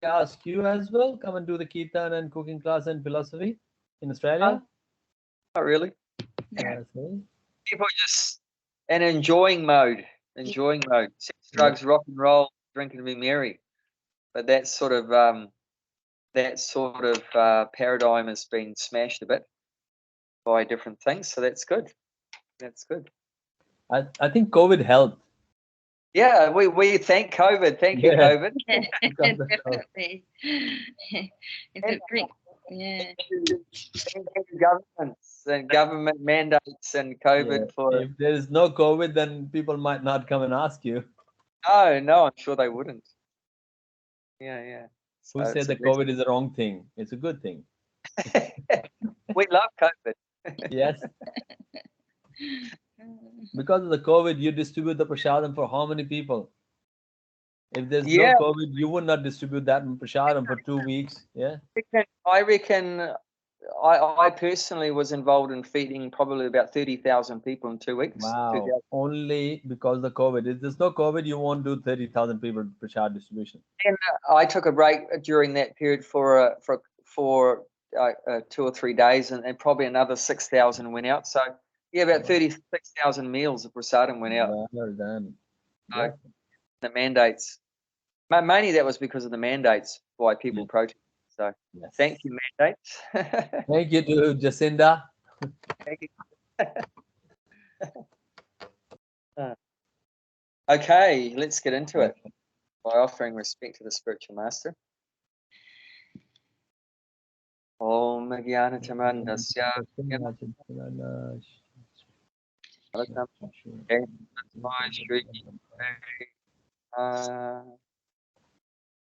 ask you as well? Come and do the Kirtan and cooking class and philosophy in Australia? Not really. Yes, eh? People just in enjoying mode. Sex, drugs, rock and roll, drinking, and be merry. But that sort of paradigm has been smashed a bit by different things. So that's good. That's good. I think COVID helped. Yeah, we thank COVID. Thank you, Yeah. COVID. Definitely. If it brings, yeah. Thank you, governments and government mandates and COVID Yeah. for. If there is no COVID, then people might not come and ask you. No, I'm sure they wouldn't. Yeah. Who So said that COVID is the wrong thing? It's a good thing. we love COVID. Yes. Because of the COVID, you distribute the prasadam for how many people? If there's no COVID, you would not distribute that prasadam for 2 weeks. Yeah. I reckon I personally was involved in feeding probably about 30,000 people in 2 weeks. Wow. Only because of the COVID. If there's no COVID, you won't do 30,000 people prasad distribution. And I took a break during that period for 2 or 3 days, and probably another 6,000 went out. So yeah, about 36,000 meals of prasadam went out. Well done. So, the mandates. Mainly that was because of the mandates why people protested. So thank you, mandates. Thank you to Jacinda. Thank you. Okay, let's get into it by offering respect to the spiritual master. Om Jnana Tamandasya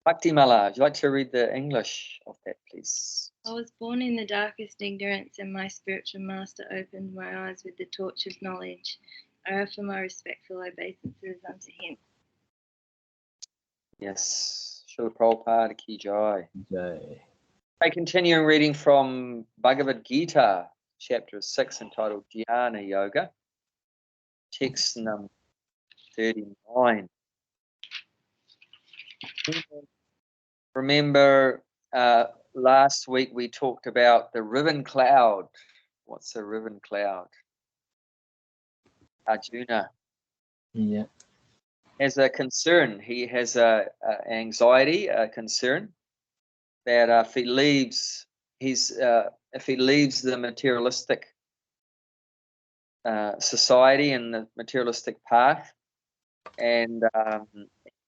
Bhakti Mala, would you like to read the English of that, please? I was born in the darkest ignorance, and my spiritual master opened my eyes with the torch of knowledge. I offer my respectful obeisances unto him. Yes. Srila Prabhupada ki jai. Jai. I continue reading from Bhagavad Gita, chapter 6, entitled Jnana Yoga, text number 39. Remember, last week we talked about the ribbon cloud. What's a ribbon cloud? Arjuna. Yeah. Has a concern. He has a anxiety, a concern that if he leaves the materialistic society and the materialistic path and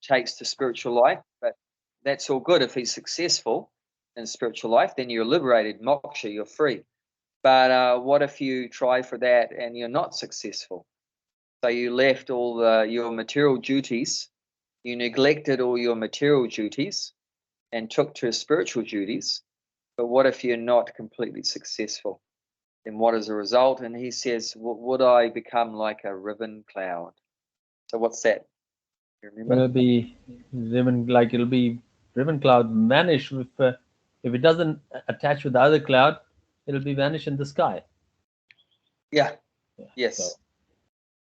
takes to spiritual life, but that's all good. If he's successful in spiritual life, then you're liberated, moksha, you're free. But what if you try for that and you're not successful? So you left all your material duties, you neglected all your material duties and took to spiritual duties. But what if you're not completely successful? Then what is the result? And he says, would I become like a ribbon cloud? So what's that? You remember? It'll be ribbon cloud vanish if it doesn't attach with the other cloud, it'll be vanish in the sky. Yeah. Yes.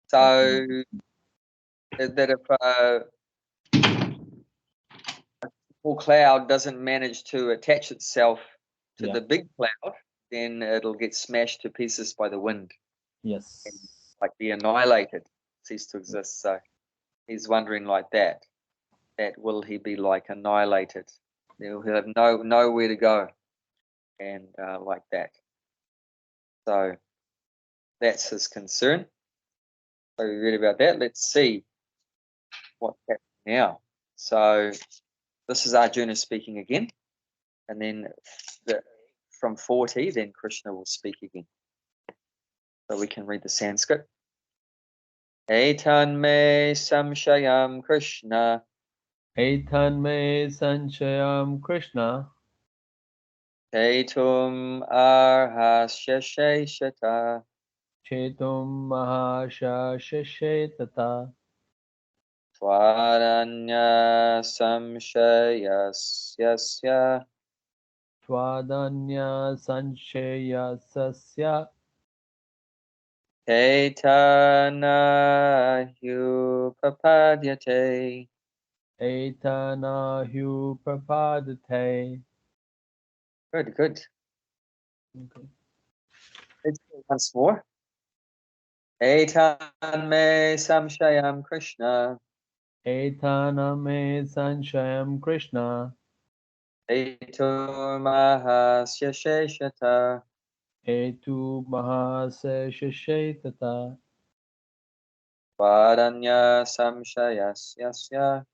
So that if a small cloud doesn't manage to attach itself to the big cloud, then it'll get smashed to pieces by the wind. Yes. And, like, be annihilated, cease to exist. So he's wondering like that will he be like annihilated? He'll have nowhere to go, and like that. So that's his concern. So we read about that. Let's see what's happening now. So this is Arjuna speaking again, and then from 40, then Krishna will speak again. So we can read the Sanskrit. Etan me samshayam Krishna. Etan me sanchayam Krishna. Chetum arhasya sheshata. Chetum mahasha sheshetata. Twadanya samshayasyasya. Twadanya sanchayasasya. Ketana yupapadyate. Etana hupapadate. Good, good. Okay. Let's do it once more. Etan me samshayam Krishna. Etana me sanshayam Krishna. Etur mahasya sheshata. Etu mahase shishetata. Vadanya samshayasyasya.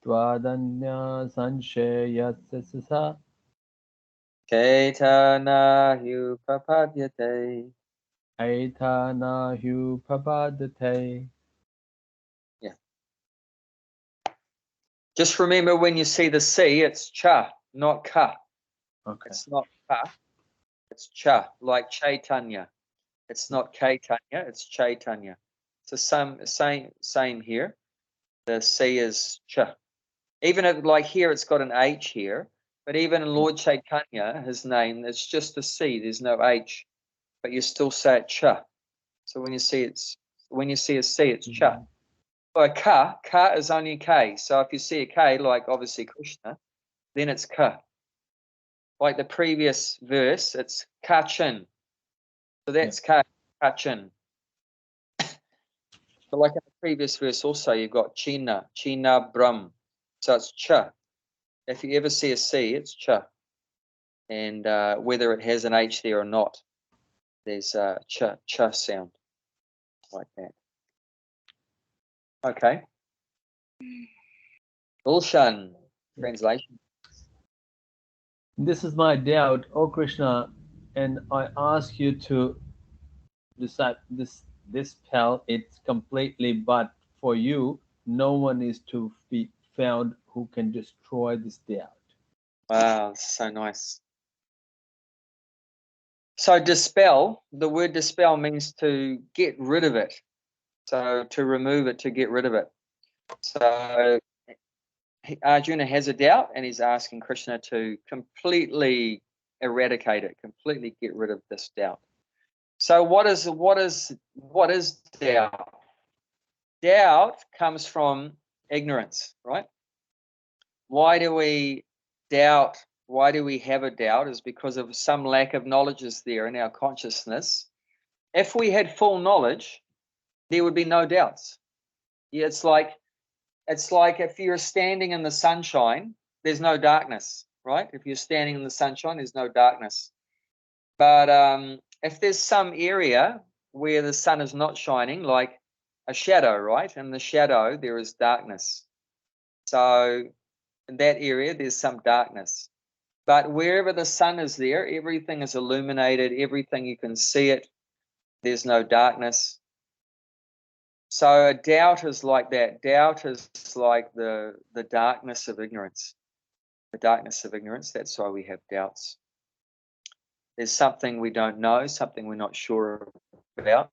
Twadanya sanshayasasa. Ketana hupapadyate. Etana hupapadate. Yeah. Just remember when you see the C, it's cha, not ka. Okay. It's not ka, it's cha, like Chaitanya. It's not Caitanya, it's Chaitanya. So same here. The C is cha. Even if, like here, it's got an H here, but even in Lord Chaitanya, his name, it's just a C. There's no H, but you still say it cha. So when you see a C, it's cha. But ka is only K. So if you see a K, like obviously Krishna, then it's ka. Like the previous verse, it's kachin. So that's kachin. But like in the previous verse also, you've got china brahm. So it's cha. If you ever see a C, it's cha. And whether it has an H there or not, there's a cha sound like that. Okay. Ulshan, translation. This is my doubt, O Krishna, and I ask you to dispel it completely, but for you, no one is to be found who can destroy this doubt. Wow, so nice. So dispel, the word dispel means to get rid of it. So to remove it, to get rid of it. So Arjuna has a doubt and he's asking Krishna to completely eradicate it, completely get rid of this doubt. So what is doubt? Doubt comes from ignorance, right? Why do we doubt? Why do we have a doubt? Is because of some lack of knowledge is there in our consciousness. If we had full knowledge, there would be no doubts. Yeah, it's like if you're standing in the sunshine, there's no darkness, right? If you're standing in the sunshine, there's no darkness. But if there's some area where the sun is not shining, like a shadow, right? In the shadow, there is darkness. So in that area, there's some darkness. But wherever the sun is there, everything is illuminated, everything you can see it. There's no darkness. So a doubt is like that. Doubt is like the darkness of ignorance. The darkness of ignorance, that's why we have doubts. There's something we don't know, something we're not sure about.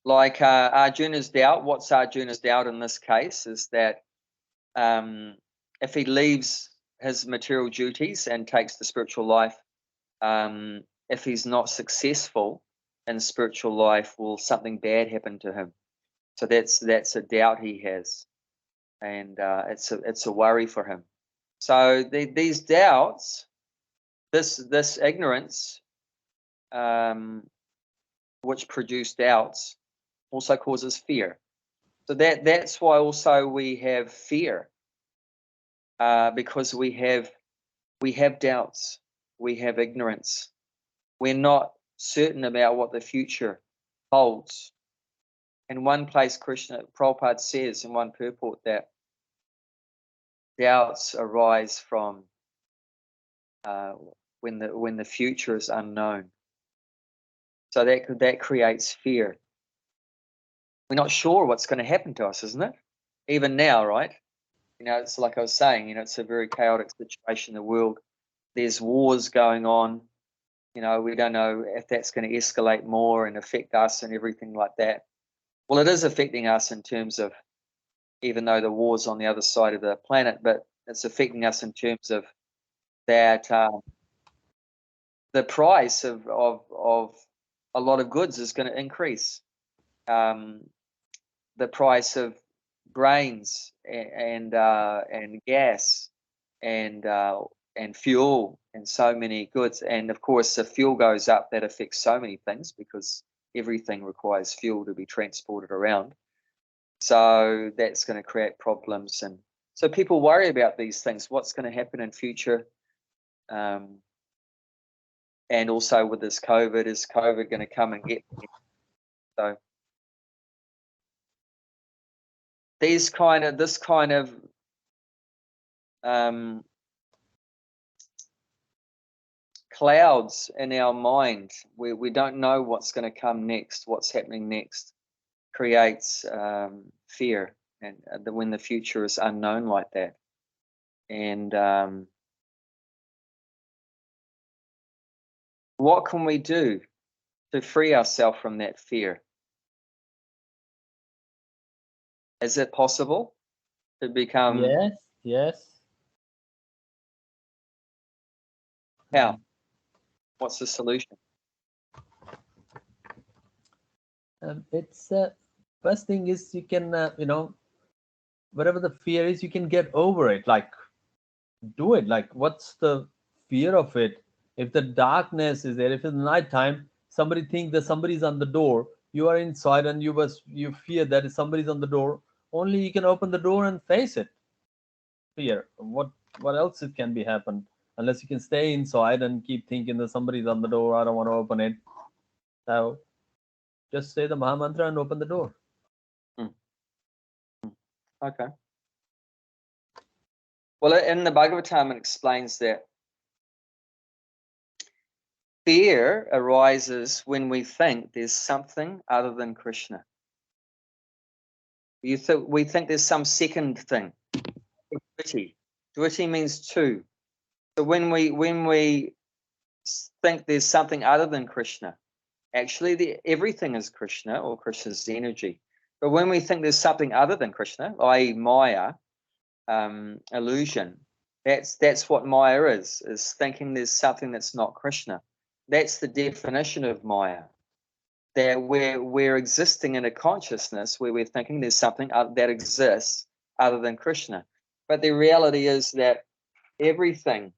Like Arjuna's doubt, what's Arjuna's doubt in this case is that if he leaves his material duties and takes the spiritual life, if he's not successful in spiritual life, will something bad happen to him? So that's a doubt he has, and it's a worry for him. So these doubts, this ignorance, which produce doubts, also causes fear. So that's why also we have fear, because we have doubts, we have ignorance, we're not certain about what the future holds. In one place, Prabhupada says in one purport that doubts arise from when the future is unknown. So that creates fear. We're not sure what's going to happen to us, isn't it? Even now, right? It's like I was saying, it's a very chaotic situation in the world. There's wars going on. We don't know if that's going to escalate more and affect us and everything like that. Well, it is affecting us in terms of, even though the war's on the other side of the planet, but it's affecting us in terms of that the price of a lot of goods is going to increase. The price of grains and gas and fuel and so many goods. And of course, if fuel goes up, that affects so many things because everything requires fuel to be transported around. So that's going to create problems. And so people worry about these things. What's going to happen in future? And also with this COVID, is COVID going to come and get me? So this kind of clouds in our mind where we don't know what's going to come next, what's happening next, creates fear, and when the future is unknown like that. And what can we do to free ourselves from that fear? Is it possible to become? Yes. How? What's the solution? It's first thing is you can whatever the fear is, you can get over it. Like, do it. Like, what's the fear of it? If the darkness is there, if it's nighttime, somebody thinks that somebody's on the door, you are inside and you fear that if somebody's on the door, only you can open the door and face it. Fear. What else it can be happen? Unless you can stay inside and keep thinking that somebody's on the door, I don't want to open it. So just say the Maha Mantra and open the door. Okay. Well, in the Bhagavad, it explains that fear arises when we think there's something other than Krishna. We think there's some second thing. Dviti. Dviti means two. So when we think there's something other than Krishna, actually everything is Krishna or Krishna's energy. But when we think there's something other than Krishna, i.e. Maya, illusion, that's what Maya is thinking there's something that's not Krishna. That's the definition of Maya. That we're existing in a consciousness where we're thinking there's something that exists other than Krishna. But the reality is that everything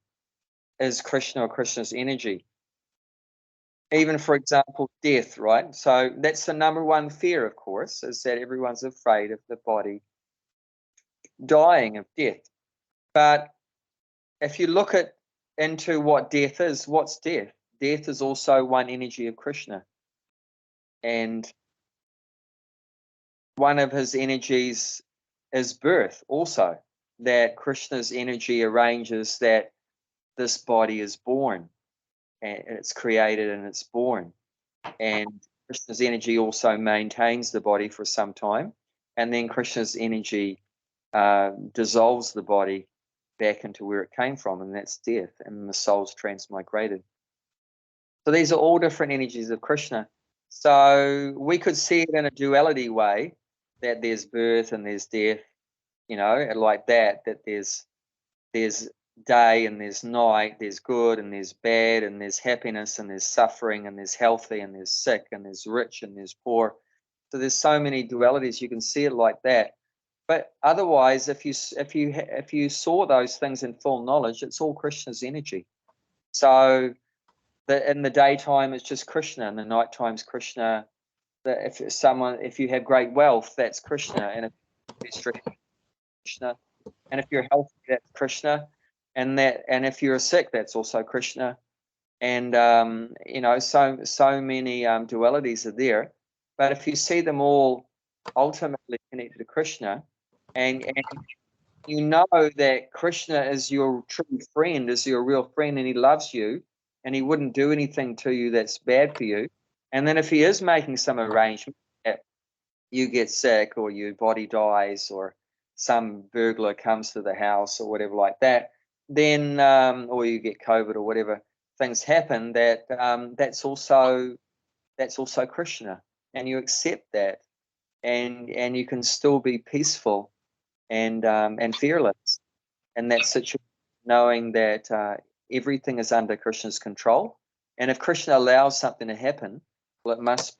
is Krishna or Krishna's energy. Even, for example, death, right? So that's the number one fear, of course, is that everyone's afraid of the body dying, of death. But if you look into what death is, what's death? Death is also one energy of Krishna. And one of his energies is birth also, that Krishna's energy arranges that this body is born, and it's created and it's born. And Krishna's energy also maintains the body for some time, and then Krishna's energy dissolves the body back into where it came from, and that's death, and the soul's transmigrated. So these are all different energies of Krishna. So we could see it in a duality way, that there's birth and there's death, like that there's day and there's night, there's good and there's bad, and there's happiness and there's suffering, and there's healthy and there's sick, and there's rich and there's poor. So there's so many dualities. You can see it like that. But otherwise, if you saw those things in full knowledge, it's all Krishna's energy. So in the daytime it's just Krishna, and the nighttime's Krishna. If you have great wealth, that's Krishna, and if you're stressed, Krishna, and if you're healthy, that's Krishna, and if you're sick, that's also Krishna. And so many dualities are there. But if you see them all ultimately connected to Krishna, and you know that Krishna is your true friend, is your real friend, and he loves you, and he wouldn't do anything to you that's bad for you. And then if he is making some arrangement that you get sick or your body dies or some burglar comes to the house or whatever like that, then or you get COVID or whatever things happen, that's also Krishna, and you accept that, and you can still be peaceful and fearless in that situation, knowing that everything is under Krishna's control. And if Krishna allows something to happen, well, it must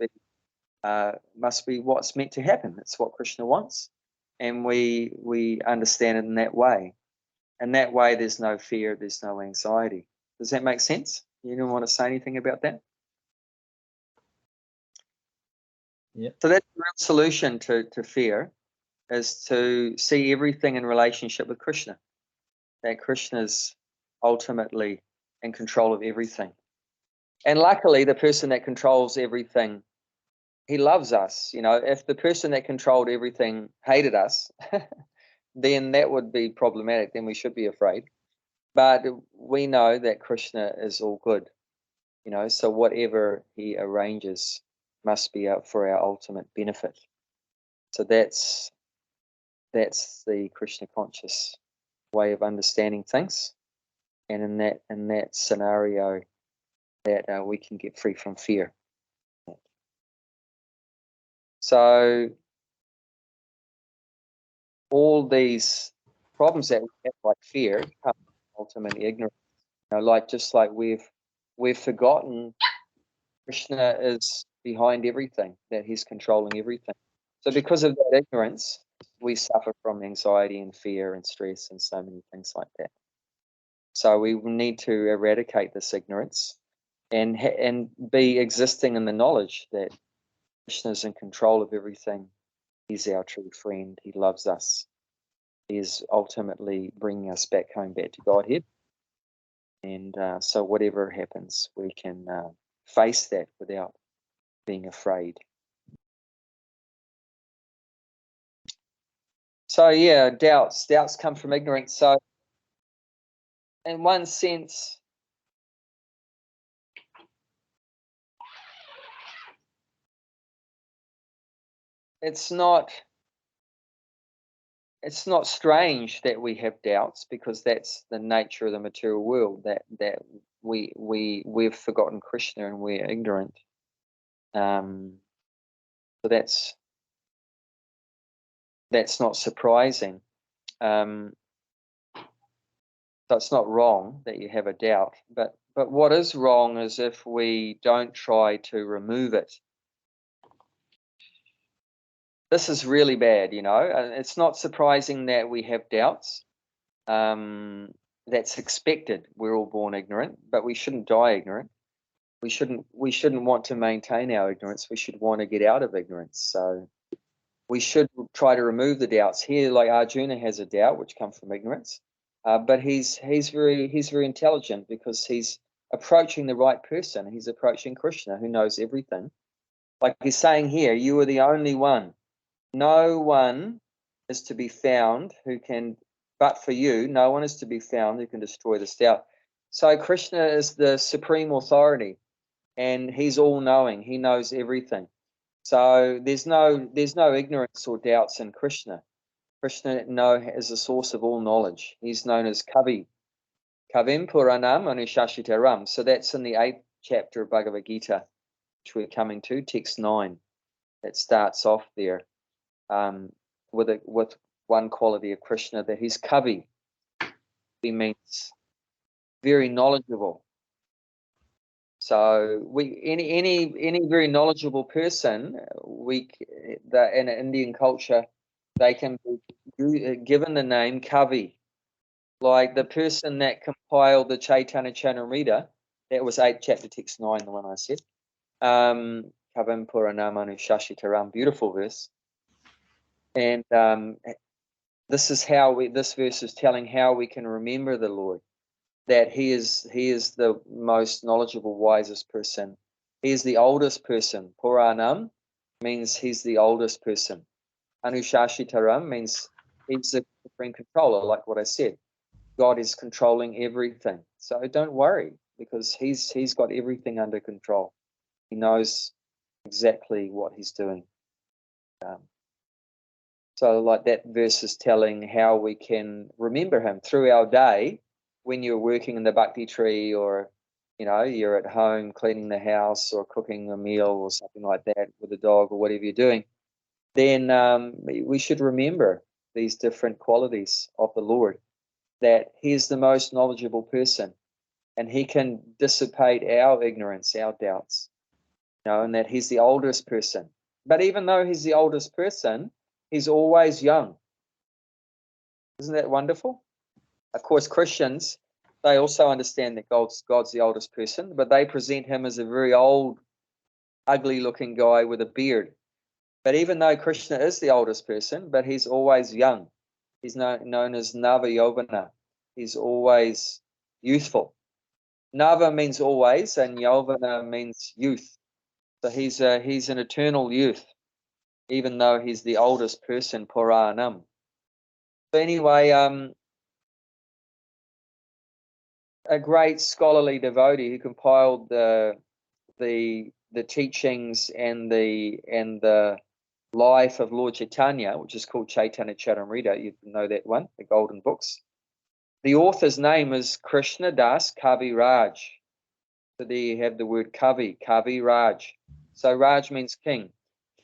be what's meant to happen. It's what Krishna wants. and we understand it in that way. And that way, there's no fear, there's no anxiety. Does that make sense? You don't want to say anything about that? Yeah. So that's the real solution to fear, is to see everything in relationship with Krishna. That Krishna's ultimately in control of everything. And luckily, the person that controls everything, he loves us. You know, if the person that controlled everything hated us, then that would be problematic. Then we should be afraid. But we know that Krishna is all good. You know, so whatever he arranges must be out for our ultimate benefit. So that's the Krishna conscious way of understanding things, and in that scenario, that we can get free from fear. So all these problems that we have, like fear, come from ultimate ignorance. You know, like just like we've forgotten Krishna is behind everything, that he's controlling everything. So because of that ignorance, we suffer from anxiety and fear and stress and so many things like that. So we need to eradicate this ignorance and be existing in the knowledge that Krishna is in control of everything. He's our true friend. He loves us. He is ultimately bringing us back home, back to Godhead. And so whatever happens, we can face that without being afraid. So yeah, doubts come from ignorance. So in one sense, it's not strange that we have doubts, because that's the nature of the material world, that we've forgotten Krishna and we're ignorant. So that's not surprising. So it's not wrong that you have a doubt, but what is wrong is if we don't try to remove it. This is really bad, you know. It's not surprising that we have doubts. That's expected. We're all born ignorant, but we shouldn't die ignorant. We shouldn't want to maintain our ignorance. We should want to get out of ignorance. So we should try to remove the doubts. Here, like Arjuna has a doubt which comes from ignorance, but he's very intelligent, because he's approaching the right person. He's approaching Krishna, who knows everything. Like he's saying here, you are the only one. No one is to be found who can, but for you, no one is to be found who can destroy this doubt. So Krishna is the supreme authority, and he's all-knowing. He knows everything. So there's no ignorance or doubts in Krishna. Krishna is the source of all knowledge. He's known as Kavim Puranam Anushashitaram. So that's in the 8th chapter of Bhagavad Gita, which we're coming to, text 9. That starts off there. With one quality of Krishna, that he's Kavi. He means very knowledgeable. So any very knowledgeable person, in Indian culture, they can be given the name Kavi. Like the person that compiled the Chaitanya Charitamrita, that was 8th chapter, text 9, the one I said. Kavam Puranamanu Shashitaram, beautiful verse. And this verse is telling how we can remember the Lord, that he is the most knowledgeable, wisest person. He is the oldest person. Puranam means he's the oldest person. Anushashitaram means he's the supreme controller, like what I said. God is controlling everything. So don't worry, because he's got everything under control. He knows exactly what he's doing. So like that verse is telling how we can remember him through our day, when you're working in the bhakti tree, or you're at home cleaning the house or cooking a meal or something like that with a dog or whatever you're doing. Then we should remember these different qualities of the Lord, that he's the most knowledgeable person, and he can dissipate our ignorance, our doubts, and that he's the oldest person. But even though he's the oldest person, he's always young. Isn't that wonderful? Of course, Christians, they also understand that God's the oldest person, but they present him as a very old, ugly-looking guy with a beard. But even though Krishna is the oldest person, but he's always young. He's known as Nava Yovana. He's always youthful. Nava means always, and Yovana means youth. So he's an eternal youth, even though he's the oldest person, Puranam. So anyway, a great scholarly devotee who compiled the teachings and the life of Lord Chaitanya, which is called Chaitanya Charitamrita. You know that one, the golden books. The author's name is Krishna Das Kavi Raj. So there you have the word Kavi Raj. So Raj means king.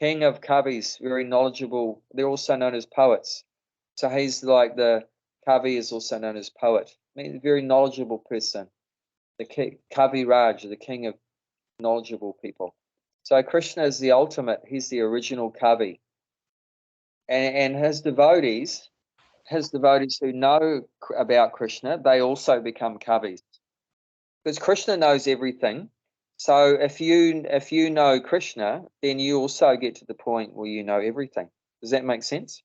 King of Kavis, very knowledgeable. They're also known as poets. So he's like the Kavi is also known as poet. I mean, a very knowledgeable person. The Kavi Raj, the king of knowledgeable people. So Krishna is the ultimate. He's the original Kavi. And his devotees who know about Krishna, they also become Kavis. Because Krishna knows everything. So if you know Krishna, then you also get to the point where you know everything. Does that make sense?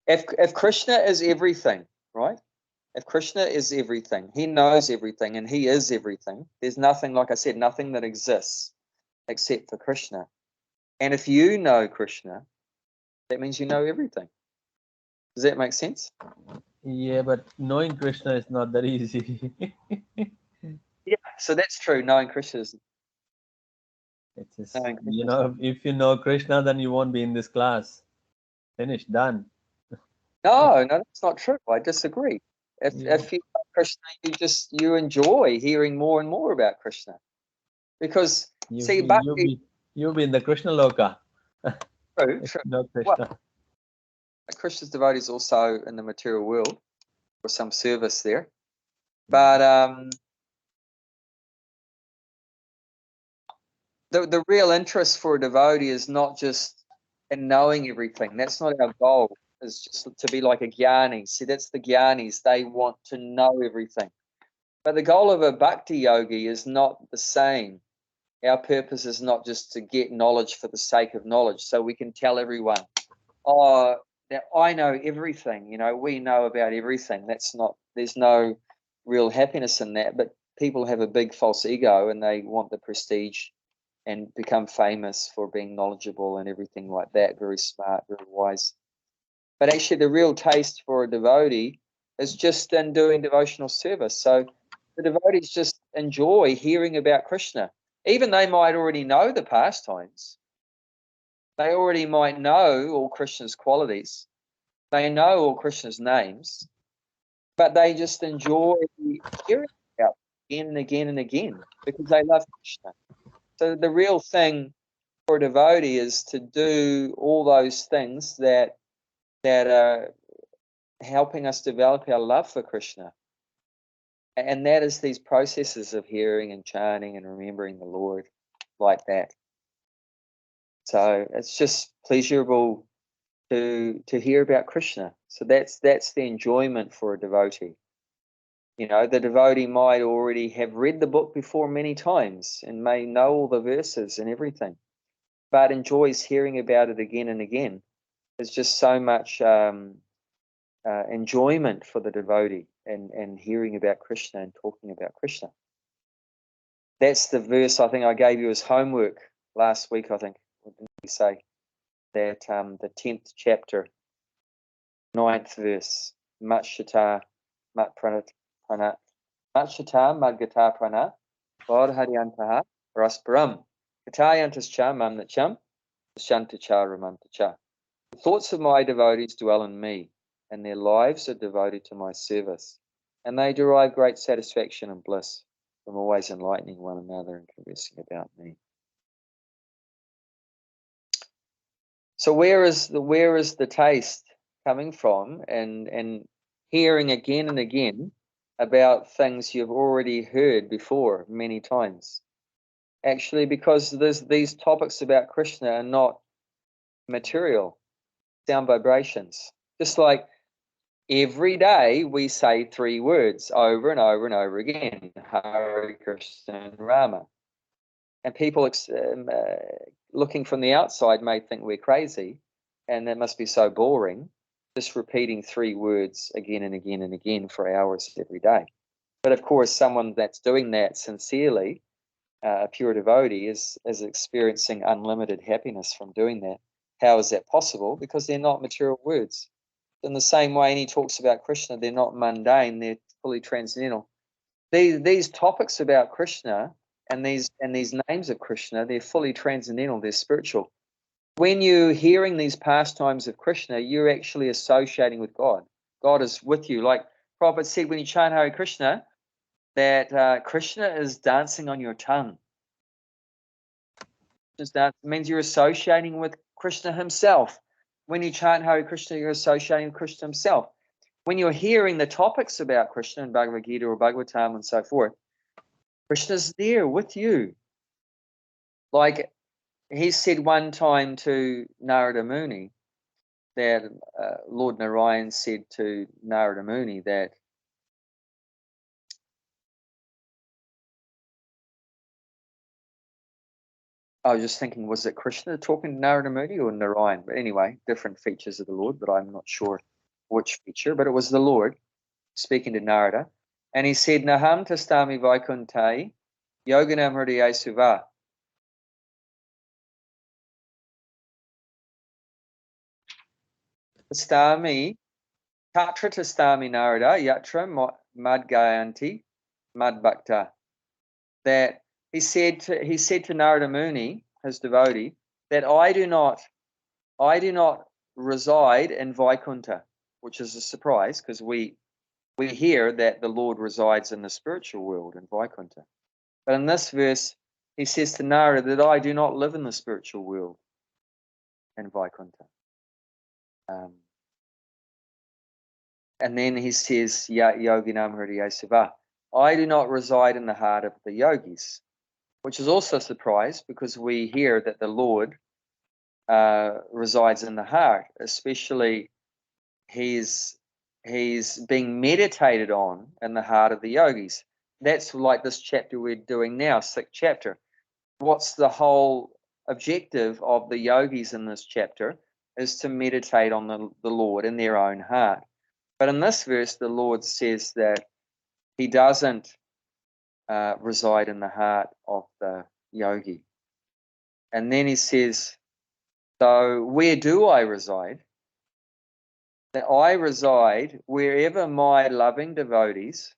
If Krishna is everything, right? If Krishna is everything, he knows everything and he is everything. There's nothing, like I said, nothing that exists except for Krishna. And if you know Krishna, that means you know everything. Does that make sense? Yeah, but knowing Krishna is not that easy. Yeah, so that's true. Knowing Krishna is It's just, knowing Krishna you is know, if you know Krishna, then you won't be in this class. Finished, done. No, that's not true. I disagree. Yeah. If you know Krishna, you enjoy hearing more and more about Krishna. Because see, You'll be in the Krishna Loka. true. No Well, Krishna. Krishna's devotees also in the material world for some service there. But the real interest for a devotee is not just in knowing everything. That's not our goal. It's just to be like a jnani. See, that's the jnanis. They want to know everything. But the goal of a bhakti yogi is not the same. Our purpose is not just to get knowledge for the sake of knowledge, so we can tell everyone, oh, that I know everything. You know, we know about everything. There's no real happiness in that. But people have a big false ego and they want the prestige and become famous for being knowledgeable and everything like that, very smart, very wise. But actually the real taste for a devotee is just in doing devotional service. So the devotees just enjoy hearing about Krishna. Even they might already know the pastimes. They already might know all Krishna's qualities. They know all Krishna's names. But they just enjoy hearing about it again and again and again because they love Krishna. So the real thing for a devotee is to do all those things that are helping us develop our love for Krishna. And that is these processes of hearing and chanting and remembering the Lord like that. So it's just pleasurable to hear about Krishna. So that's the enjoyment for a devotee. You know, the devotee might already have read the book before many times and may know all the verses and everything, but enjoys hearing about it again and again. There's just so much enjoyment for the devotee and hearing about Krishna and talking about Krishna. That's the verse I think I gave you as homework last week, I think. What did we say? That the 10th chapter, 9th verse, Matshata Matpranat Pranat Matshata Madgata Pranat Bodhariyantaha Rasparam Katayantas Cha Mamnacham Shantacha Ramantacha. The thoughts of my devotees dwell in me, and their lives are devoted to my service, and they derive great satisfaction and bliss from always enlightening one another and conversing about me. So where is the taste coming from and hearing again and again about things you've already heard before many times? Actually, because these topics about Krishna are not material, sound vibrations. Just like every day we say 3 words over and over and over again, Hare Krishna and Rama. And people looking from the outside may think we're crazy, and that must be so boring, just repeating 3 words again and again and again for hours every day. But of course, someone that's doing that sincerely, a pure devotee, is experiencing unlimited happiness from doing that. How is that possible? Because they're not material words. In the same way, and he talks about Krishna, they're not mundane, they're fully transcendental. These topics about Krishna and these names of Krishna, they're fully transcendental, they're spiritual. When you're hearing these pastimes of Krishna, you're actually associating with God. God is with you. Like Prabhupada said, when you chant Hare Krishna, that Krishna is dancing on your tongue. That means you're associating with Krishna himself. When you chant Hare Krishna, you're associating with Krishna himself. When you're hearing the topics about Krishna in Bhagavad Gita or Bhagavatam and so forth, Krishna's there with you. Like he said one time to Narada Muni, that Lord Narayan said to Narada Muni that I was just thinking, was it Krishna talking to Narada Muni or Narayan? But anyway, different features of the Lord, but I'm not sure which feature, but it was the Lord speaking to Narada. And he said, Naham tastami vaikuntai yoganam hridaya suva. Tastami, tatra tastami Narada yatra madgayanti madbhakta. That he said to Narada Muni, his devotee, that I do not reside in Vaikuntha, which is a surprise because we hear that the Lord resides in the spiritual world in Vaikuntha. But in this verse, he says to Narada that I do not live in the spiritual world in Vaikuntha. And then he says, Yoginam Hridaya Siva, I do not reside in the heart of the yogis, which is also a surprise because we hear that the Lord resides in the heart, especially he's being meditated on in the heart of the yogis. That's like this chapter we're doing now, 6th chapter. What's the whole objective of the yogis in this chapter is to meditate on the Lord in their own heart. But in this verse, the Lord says that he doesn't reside in the heart of the yogi. And then he says, so where do I reside? That I reside wherever my loving devotees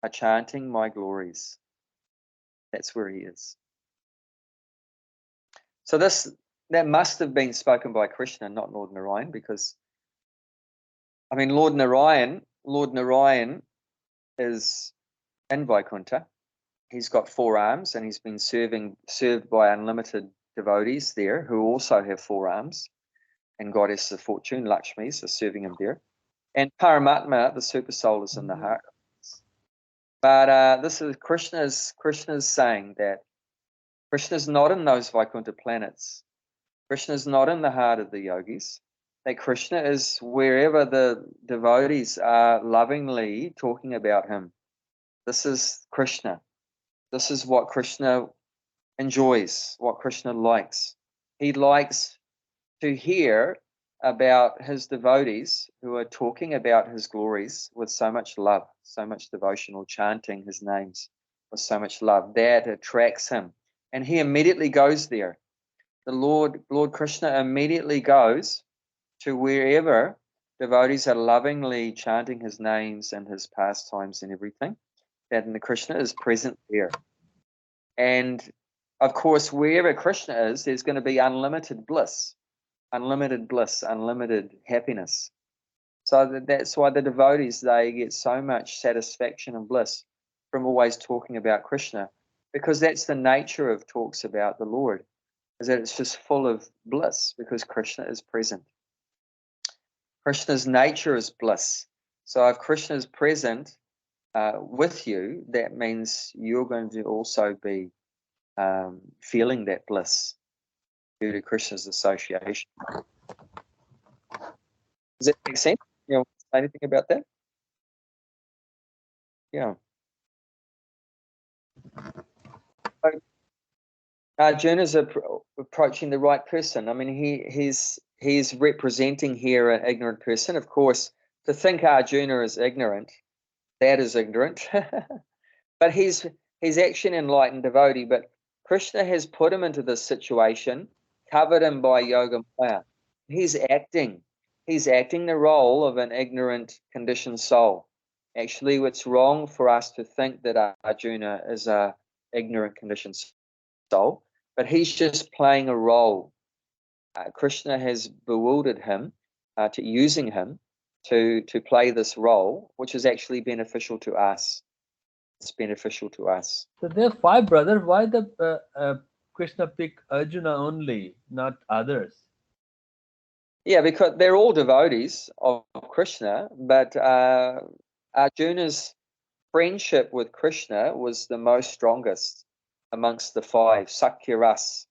are chanting my glories. That's where he is. So that must have been spoken by Krishna, not Lord Narayan, because I mean Lord Narayan is in Vaikuntha. He's got 4 arms and he's been served by unlimited devotees there who also have 4 arms. And goddess of fortune, Lakshmi, is serving him there. And Paramatma, the super soul, is in the heart. But this is Krishna's saying that Krishna's not in those Vaikuntha planets. Krishna's not in the heart of the yogis. That Krishna is wherever the devotees are lovingly talking about him. This is Krishna. This is what Krishna enjoys, what Krishna likes. He likes to hear about his devotees who are talking about his glories with so much love, so much devotional chanting his names with so much love. That attracts him. And he immediately goes there. The Lord Krishna immediately goes to wherever devotees are lovingly chanting his names and his pastimes and everything. That the Krishna is present there. And of course, wherever Krishna is, there's going to be unlimited bliss, unlimited happiness. So that's why the devotees, they get so much satisfaction and bliss from always talking about Krishna, because that's the nature of talks about the Lord, is that it's just full of bliss because Krishna is present. Krishna's nature is bliss. So if Krishna is present with you, that means you're going to also be feeling that bliss due to Krishna's association. Does that make sense? say anything about that? Yeah. Arjuna's approaching the right person. I mean, he's representing here an ignorant person. Of course, to think Arjuna is ignorant, that is ignorant. But he's actually an enlightened devotee. But Krishna has put him into this situation, covered him by yoga maya. He's acting the role of an ignorant, conditioned soul. Actually, it's wrong for us to think that Arjuna is a ignorant, conditioned soul, but he's just playing a role. Krishna has bewildered him to using him to play this role, which is actually beneficial to us. It's beneficial to us. So there are 5 brothers. Why the Krishna pick Arjuna only, not others? Yeah, because they're all devotees of Krishna, but Arjuna's friendship with Krishna was the most strongest amongst the 5, Sakya Ras.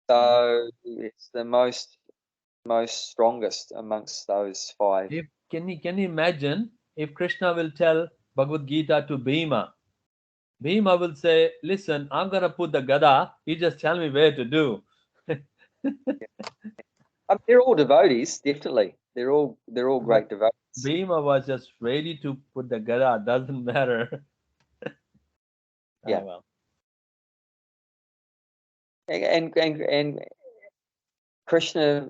So it's the most strongest amongst those 5. Can you imagine if Krishna will tell Bhagavad Gita to Bhima? Bhima will say, listen, I'm going to put the gada, you just tell me where to do. They're all devotees, definitely. They're all great devotees. Bhima was just ready to put the gada, doesn't matter. Yeah. Oh, well. And Krishna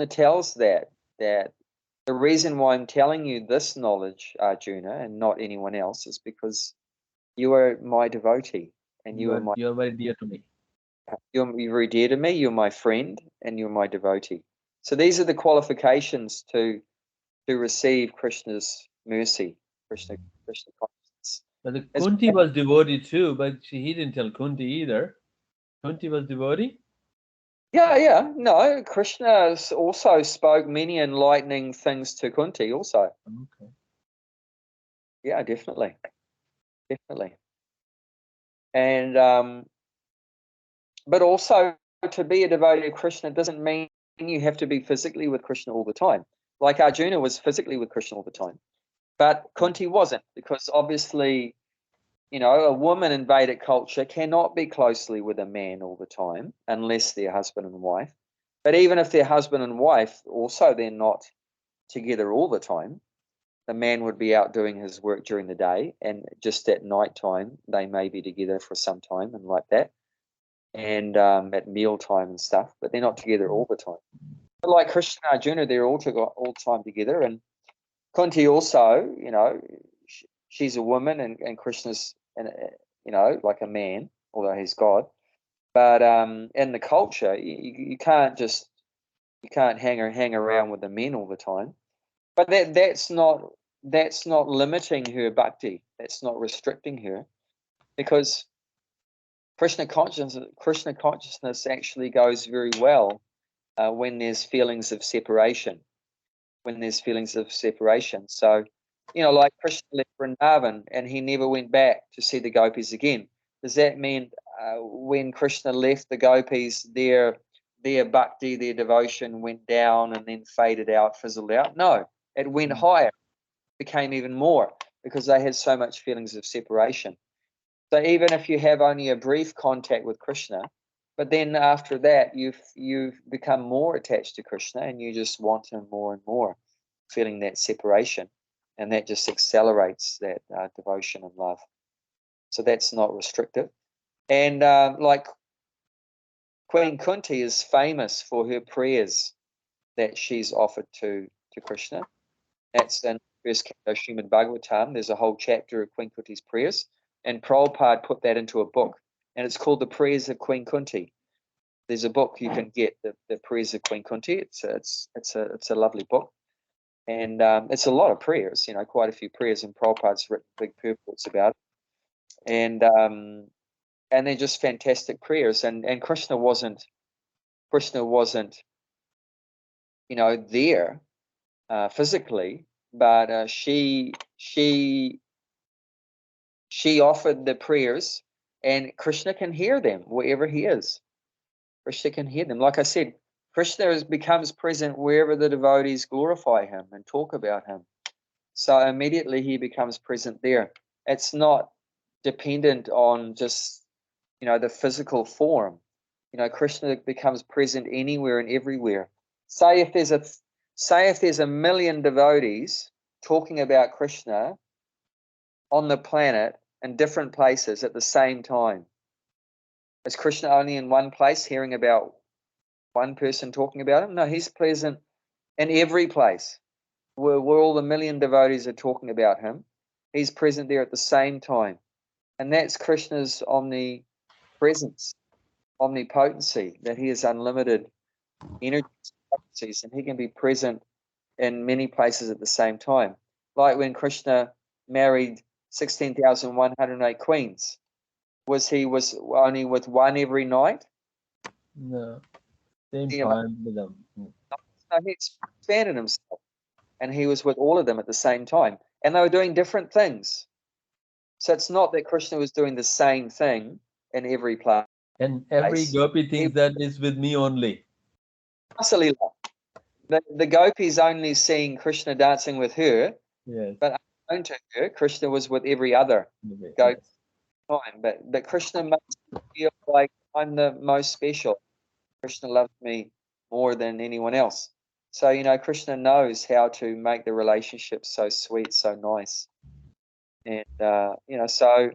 tells that the reason why I'm telling you this knowledge, Arjuna, and not anyone else, is because you are my devotee, and you're very dear to me. You're very dear to me. You're my friend, and you're my devotee. So these are the qualifications to receive Krishna's mercy, Krishna consciousness. But the Kunti was devotee too, but he didn't tell Kunti either. Kunti was devotee? Yeah. No, Krishna also spoke many enlightening things to Kunti also. Okay. Yeah, definitely. And but also to be a devotee of Krishna doesn't mean you have to be physically with Krishna all the time. Like Arjuna was physically with Krishna all the time. But Kunti wasn't, because obviously, a woman in Vedic culture cannot be closely with a man all the time unless they're husband and wife. But even if they're husband and wife, also they're not together all the time. The man would be out doing his work during the day, and just at night time they may be together for some time and like that, and at meal time and stuff, but they're not together all the time. But like Krishna and Arjuna, they're all the time together. And Kunti also, she's a woman, and Krishna's, like a man, although he's God. But in the culture, you can't hang around with the men all the time. But that's not limiting her bhakti. That's not restricting her, because Krishna consciousness actually goes very well when there's feelings of separation. So, like Krishna left Vrindavan and he never went back to see the gopis again. Does that mean when Krishna left the gopis, their bhakti, their devotion went down and then faded out, fizzled out? No, it went higher, became even more, because they had so much feelings of separation. So even if you have only a brief contact with Krishna, but then after that you've become more attached to Krishna and you just want him more and more, feeling that separation, and that just accelerates that devotion and love. So that's not restrictive. And like Queen Kunti is famous for her prayers that she's offered to Krishna. That's in first canto Srimad Bhagavatam. There's a whole chapter of Queen Kunti's prayers, and Prabhupada put that into a book, and it's called The Prayers of Queen Kunti. There's a book you can get, the Prayers of Queen Kunti. It's a lovely book, and it's a lot of prayers, quite a few prayers, and Prabhupada's written big purports about it, and they're just fantastic prayers. And Krishna wasn't there physically, but she offered the prayers, and Krishna can hear them wherever he is. Krishna can hear them. Like I said, Krishna becomes present wherever the devotees glorify him and talk about him. So immediately he becomes present there. It's not dependent on just, the physical form. Krishna becomes present anywhere and everywhere. Say if there's a million devotees talking about Krishna on the planet in different places at the same time. Is Krishna only in one place hearing about one person talking about him? No, he's present in every place where all the million devotees are talking about him. He's present there at the same time. And that's Krishna's omnipresence, omnipotency, that he has unlimited energy potencies, and he can be present in many places at the same time. Like when Krishna married 16,108 queens. Was he only with one every night? No, same time with them. No, he expanded himself, and he was with all of them at the same time, and they were doing different things. So it's not that Krishna was doing the same thing in every place. And every gopi thinks that is with me only. The gopis only seeing Krishna dancing with her, yes. But unknown to her, Krishna was with every other gopi. Yes. Time, but Krishna makes me feel like I'm the most special. Krishna loves me more than anyone else. So, Krishna knows how to make the relationship so sweet, so nice. And, so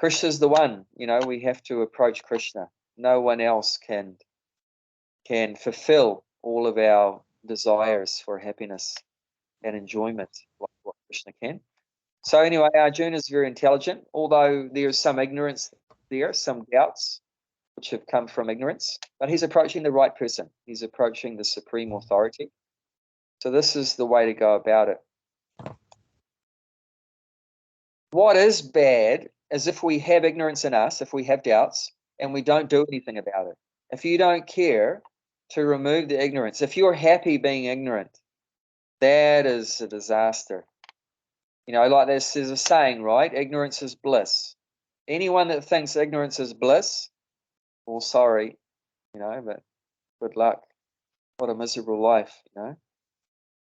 Krishna's the one, we have to approach Krishna. No one else can fulfill all of our desires for happiness and enjoyment like what Krishna can. So anyway, Arjuna is very intelligent, although there is some ignorance there, some doubts, which have come from ignorance. But he's approaching the right person. He's approaching the supreme authority. So this is the way to go about it. What is bad is if we have ignorance in us, if we have doubts, and we don't do anything about it. If you don't care to remove the ignorance, if you're happy being ignorant, that is a disaster. Like this is a saying, right? Ignorance is bliss. Anyone that thinks ignorance is bliss, well, sorry, but good luck. What a miserable life,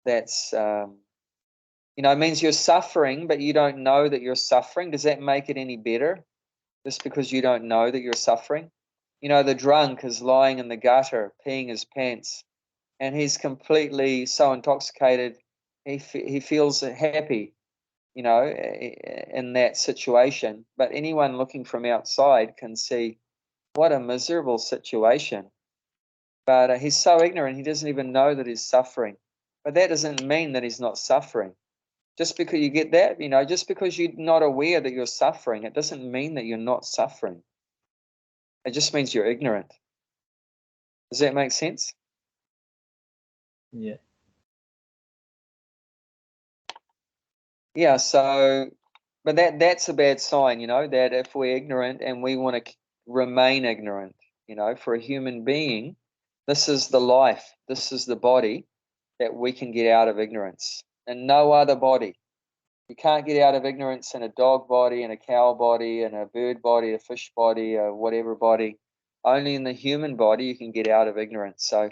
That's, it means you're suffering, but you don't know that you're suffering. Does that make it any better? Just because you don't know that you're suffering? The drunk is lying in the gutter, peeing his pants, and he's completely so intoxicated, he feels happy. In that situation. But anyone looking from outside can see what a miserable situation. But he's so ignorant, he doesn't even know that he's suffering. But that doesn't mean that he's not suffering. Just because you get that, just because you're not aware that you're suffering, it doesn't mean that you're not suffering. It just means you're ignorant. Does that make sense? Yeah. Yeah, so, but that's a bad sign, that if we're ignorant and we want to remain ignorant, for a human being, this is the life, this is the body that we can get out of ignorance, and no other body. You can't get out of ignorance in a dog body, in a cow body, in a bird body, a fish body, a whatever body. Only in the human body you can get out of ignorance. So,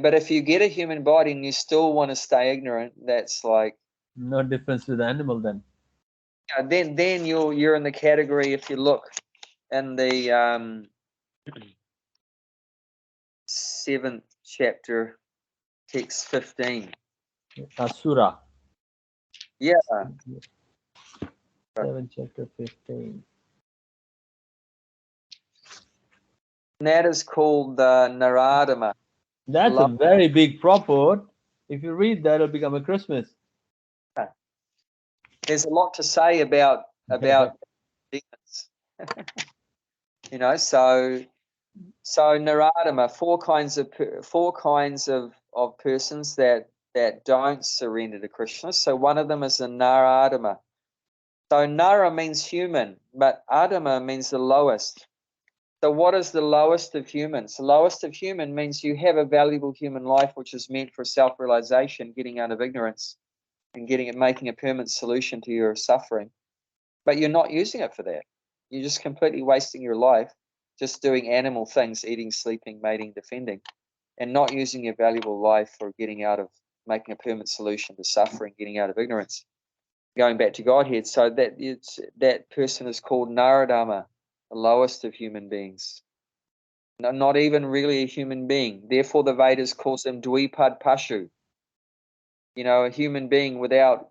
but if you get a human body and you still want to stay ignorant, that's like, no difference with the animal then. Then you're in the category, if you look in the 7th chapter, text 15. Asura. Yeah. 7th chapter 15. And that is called Naradama. That's a very big purport. If you read that, it'll become a Christmas. There's a lot to say about demons. So Naradama, four kinds of persons that don't surrender to Krishna. So one of them is a Naradama. So Nara means human, but Adama means the lowest. So what is the lowest of humans? The lowest of human means you have a valuable human life which is meant for self-realization, getting out of ignorance, and making a permanent solution to your suffering. But you're not using it for that. You're just completely wasting your life just doing animal things, eating, sleeping, mating, defending. and not using your valuable life for making a permanent solution to suffering, getting out of ignorance, going back to Godhead. So that person is called Naradama, the lowest of human beings. Not even really a human being. Therefore, the Vedas calls them Dvipad Pashu. A human being without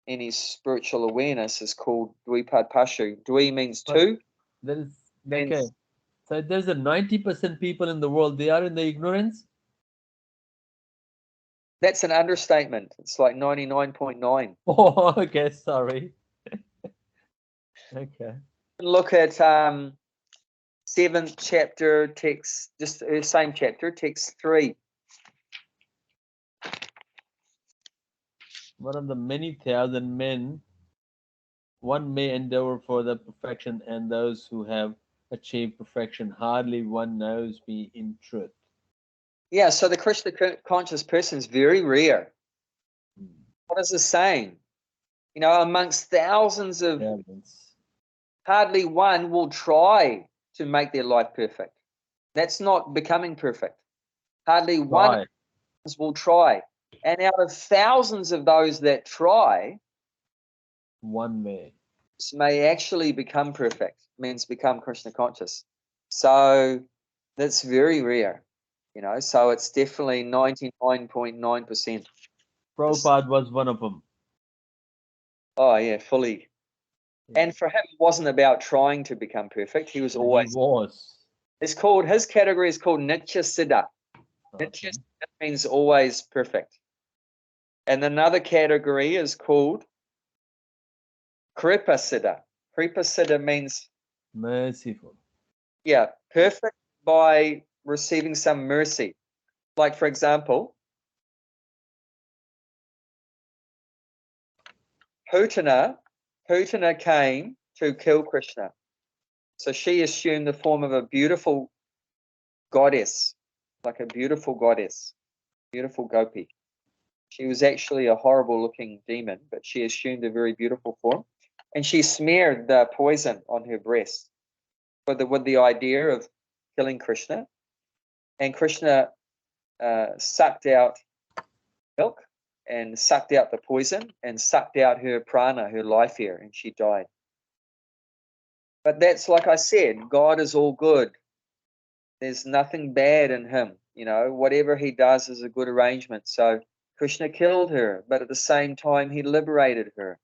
any spiritual awareness is called Dvipad Pashu. Dvi means two. There is, okay. So there's a 90% people in the world, they are in the ignorance. That's an understatement. It's like 99.9. Oh, okay, sorry. Okay. Look at 7th chapter, text, just same chapter, text 3. One of the many thousand men, one may endeavor for the perfection, and those who have achieved perfection, hardly one knows me in truth. Yeah, so the Krishna conscious person is very rare. What is this saying? Amongst thousands of, hardly one will try to make their life perfect. That's not becoming perfect. Hardly one will try. And out of thousands of those that try, one may actually become perfect, means become Krishna conscious. So that's very rare, so it's definitely 99.9%. Prabhupada was one of them. Oh, yeah, fully. Yeah. And for him, it wasn't about trying to become perfect. He was always. He was. His category is called Nitya Siddha. Okay. Nitya Siddha means always perfect. And another category is called Kripa Siddha. Kripa Siddha means merciful. Yeah, perfect by receiving some mercy. Like, for example, Putana came to kill Krishna. So she assumed the form of a beautiful goddess, like a beautiful goddess, beautiful gopi. She was actually a horrible looking demon, but she assumed a very beautiful form. And she smeared the poison on her breast with the idea of killing Krishna. And Krishna sucked out milk and sucked out the poison and sucked out her prana, her life here, and she died. But that's, like I said, God is all good. There's nothing bad in him. Whatever he does is a good arrangement. So Krishna killed her, but at the same time, he liberated her.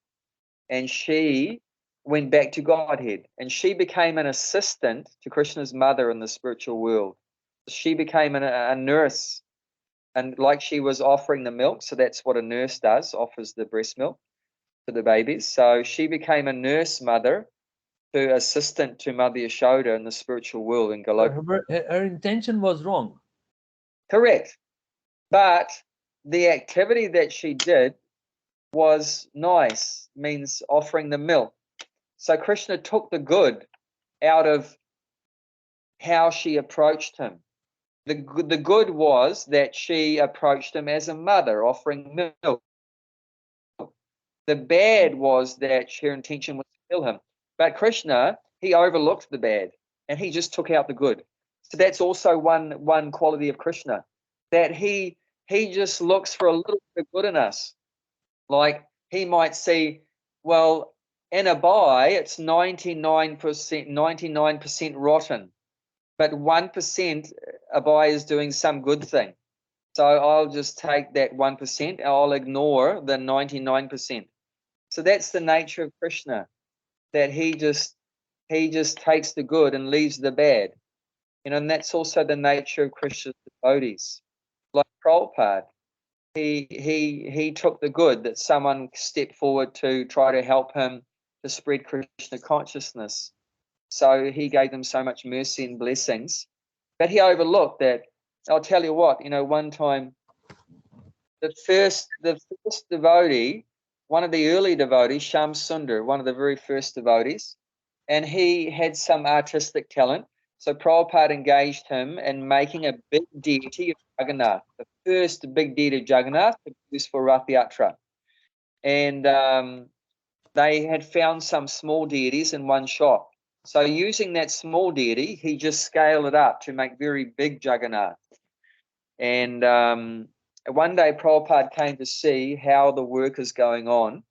And she went back to Godhead. And she became an assistant to Krishna's mother in the spiritual world. She became a nurse. And like she was offering the milk, so that's what a nurse does, offers the breast milk to the babies. So she became a nurse mother, to assistant to Mother Yashoda in the spiritual world in Goloka. Her intention was wrong. Correct. But the activity that she did was nice, means offering the milk. So Krishna took the good out of how she approached him. The good was that she approached him as a mother, offering milk. The bad was that her intention was to kill him. But Krishna, he overlooked the bad and he just took out the good. So that's also one quality of Krishna, that he just looks for a little bit of good in us. Like he might see, well, in a buy, it's 99% rotten, but 1% a buy is doing some good thing. So I'll just take that 1%. I'll ignore the 99%. So that's the nature of Krishna, that he just takes the good and leaves the bad. And that's also the nature of Krishna's devotees. Like Prabhupada, he took the good, that someone stepped forward to try to help him to spread Krishna consciousness. So he gave them so much mercy and blessings. But he overlooked that. I'll tell you what, one time the first devotee, one of the early devotees, Sham Sundar, one of the very first devotees, and he had some artistic talent. So Prabhupada engaged him in making a big deity of Jagannath, the first big deity of Jagannath used for Rath Yatra. And they had found some small deities in one shop. So using that small deity, he just scaled it up to make very big Jagannath. And one day Prabhupada came to see how the work is going on,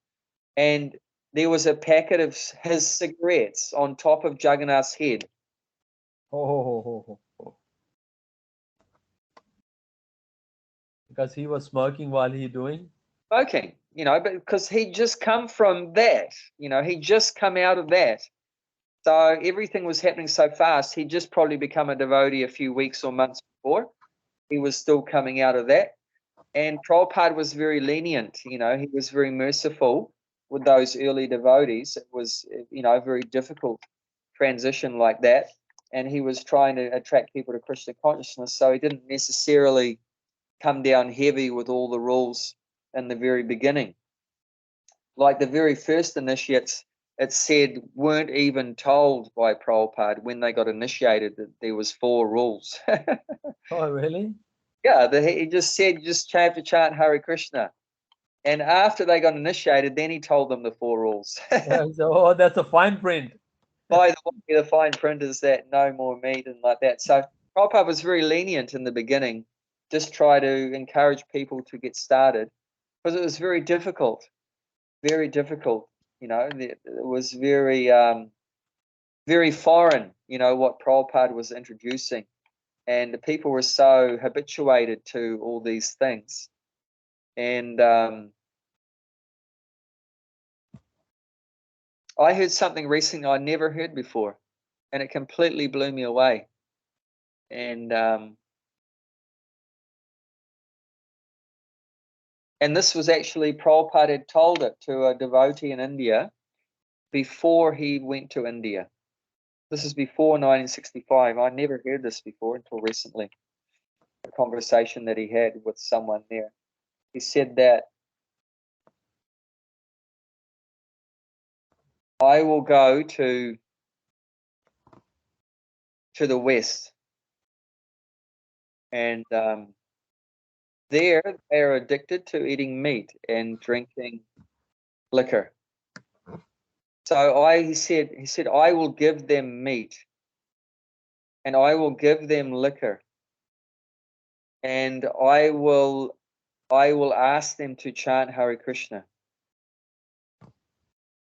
and there was a packet of his cigarettes on top of Jagannath's head. Oh. Because he was smoking while he doing? Smoking, but because he'd just come from that, he'd just come out of that. So everything was happening so fast, he'd just probably become a devotee a few weeks or months before. He was still coming out of that. And Prabhupada was very lenient, he was very merciful with those early devotees. It was, a very difficult transition like that. And he was trying to attract people to Krishna consciousness. So he didn't necessarily come down heavy with all the rules in the very beginning. Like the very first initiates, it said, weren't even told by Prabhupada when they got initiated that there was 4 rules. Oh, really? Yeah, he just said, you just have to chant Hare Krishna. And after they got initiated, then he told them the 4 rules. Yeah, so, that's a fine print. By the way, the fine print is that no more meat and like that. So Prabhupada was very lenient in the beginning, just try to encourage people to get started, because it was very difficult. Very difficult, it was very, very foreign, what Prabhupada was introducing. And the people were so habituated to all these things. And I heard something recently I never heard before, and it completely blew me away. And this was actually Prabhupada had told it to a devotee in India before he went to India. This is before 1965. I never heard this before until recently. A conversation that he had with someone there. He said that I will go to the West, and there they are addicted to eating meat and drinking liquor. So he said, I will give them meat, and I will give them liquor, and I will ask them to chant Hare Krishna.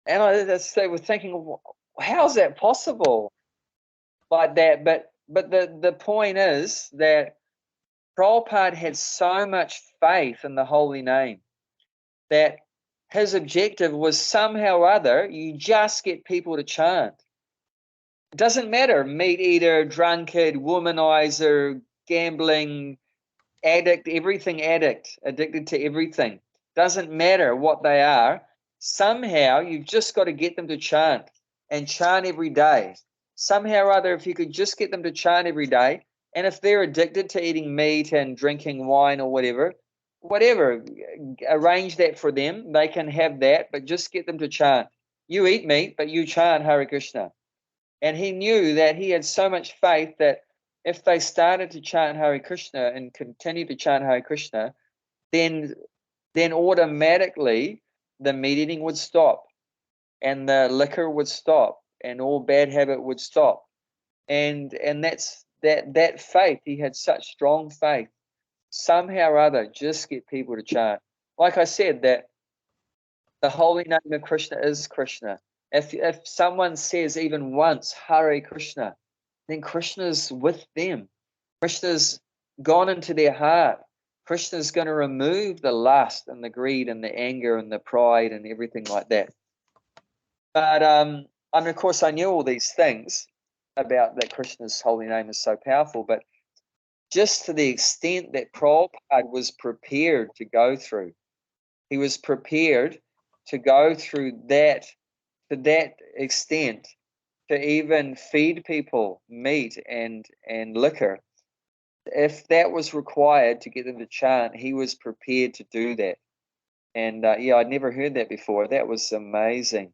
And they were thinking, how's that possible? Like that, but the point is that Prabhupada had so much faith in the holy name that his objective was somehow or other, you just get people to chant. It doesn't matter, meat eater, drunkard, womanizer, gambling, addict, everything addict, addicted to everything. Doesn't matter what they are. Somehow you've just got to get them to chant, and chant every day. Somehow or other, if you could just get them to chant every day, and if they're addicted to eating meat and drinking wine or whatever, arrange that for them. They can have that, but just get them to chant. You eat meat, but you chant Hare Krishna. And he knew that he had so much faith that if they started to chant Hare Krishna and continue to chant Hare Krishna, then automatically the meat eating would stop, and the liquor would stop, and all bad habit would stop. And that's that faith. He had such strong faith. Somehow or other, just get people to chant. Like I said, that the holy name of Krishna is Krishna. If someone says even once Hare Krishna, then Krishna's with them. Krishna's gone into their heart. Krishna's going to remove the lust and the greed and the anger and the pride and everything like that. But of course, I knew all these things about that Krishna's holy name is so powerful, but just to the extent that Prabhupada was prepared to go through. He was prepared to go through that, to that extent, to even feed people meat and liquor. If that was required to get them to chant, he was prepared to do that. And I'd never heard that before. That was amazing.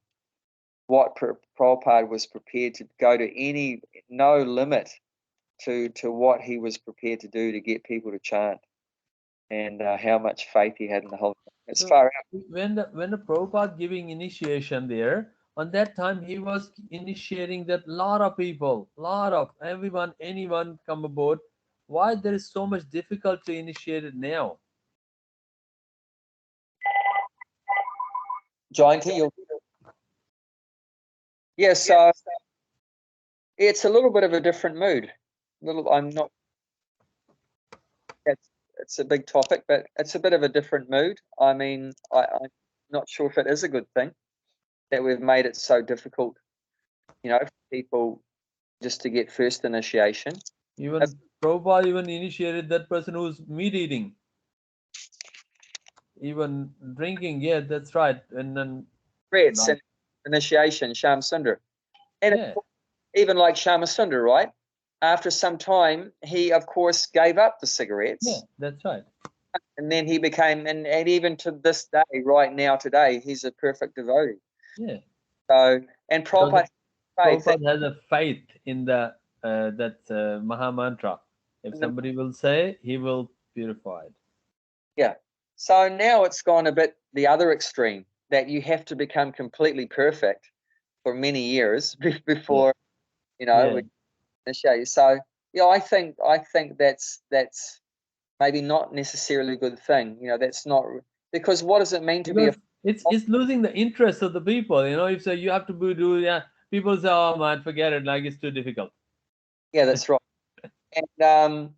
What Prabhupada was prepared to go to no limit to what he was prepared to do to get people to chant, and how much faith he had in the whole thing. It's far out. When the Prabhupada giving initiation there, on that time he was initiating that lot of people, anyone come aboard, why there is so much difficulty to initiate it now? Jayanti, yeah, so it's a little bit of a different mood. I'm not. It's a big topic, but it's a bit of a different mood. I mean, I'm not sure if it is a good thing that we've made it so difficult, for people just to get first initiation. Even Prabhupada even initiated that person who's meat eating, even drinking. Yeah, that's right. And then Threats and initiation, Shama Sundar. And yeah, even like Shama Sundar, right? After some time, he, of course, gave up the cigarettes. yeah, that's right. And then he became, and even to this day, right now, today, he's a perfect devotee. Yeah. So, and Prabhupada has a faith in the that Maha Mantra. If somebody will say, he will purify it. Yeah. So now it's gone a bit the other extreme, that you have to become completely perfect for many years before, we initiate you. So, I think that's maybe not necessarily a good thing. That's not, because what does it mean to be it's losing the interest of the people. If so, you have to do people say, oh man, forget it, like it's too difficult. Yeah, that's right. And